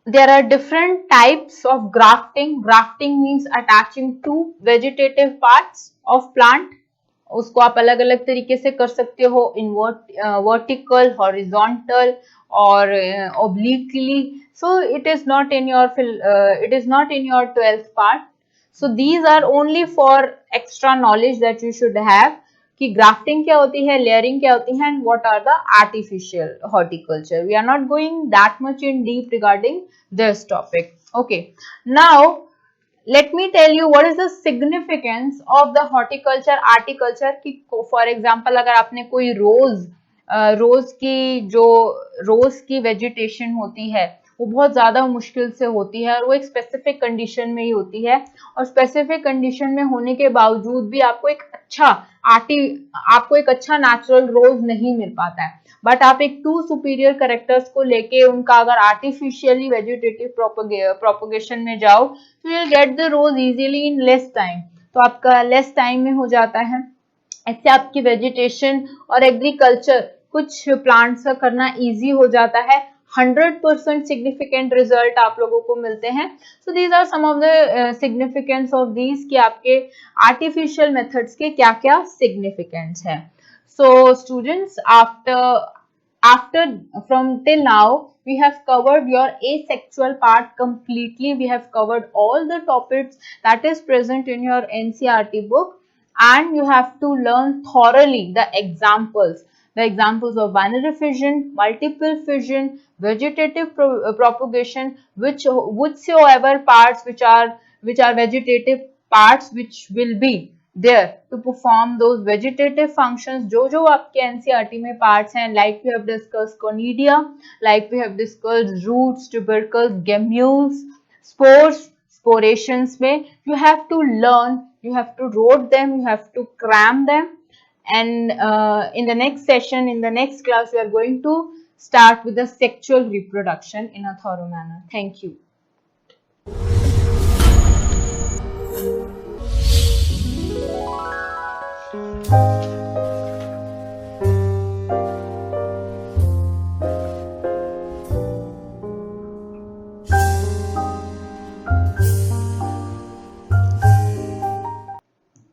S1: there are different types of grafting. Grafting means attaching two vegetative parts of plant. उसको आप अलग अलग तरीके से कर सकते हो, वर्टिकल, हॉरिजॉन्टल और obliquely. So it is not in your 12th part. So these are only for extra knowledge that you should have कि ग्राफ्टिंग क्या होती है, लेयरिंग क्या होती है, and what are the artificial horticulture. We are not going that much in deep regarding this topic. Okay, now let me tell you what is the significance of the horticulture articulture की. For example अगर आपने कोई रोज की vegetation होती है वो बहुत ज्यादा मुश्किल से होती है और वो एक स्पेसिफिक कंडीशन में ही होती है, और स्पेसिफिक कंडीशन में होने के बावजूद भी आपको एक अच्छा नेचुरल रोज नहीं मिल पाता है. बट आप एक टू सुपीरियर करेक्टर्स को लेके उनका अगर आर्टिफिशियली वेजिटेटिव प्रोपोगेशन में जाओ तो you will get the rose easily in less time. तो आपका लेस टाइम में हो जाता है. इससे आपकी वेजिटेशन और एग्रीकल्चर कुछ प्लांट्स का करना इजी हो जाता है. 100% सिग्निफिकेंट रिजल्ट आप लोगों को मिलते हैं. So these are some of the significance of these कि आपके आर्टिफिशियल मेथड्स के क्या क्या सिग्निफिकेंस है. So students, after from till now we have covered your asexual part completely. We have covered all the topics that is present in your NCERT book, and you have to learn thoroughly the examples of binary fission, multiple fission, vegetative propagation, whichsoever parts which are vegetative parts which will be there to perform those vegetative functions. जो आपके NCERT में parts हैं, like we have discussed conidia, like we have discussed roots, tubercles, gemmules, spores, sporations में you have to learn, you have to rote them, you have to cram them, and in the next session, in the next class, we are going to start with the sexual reproduction in a thorough manner. Thank you.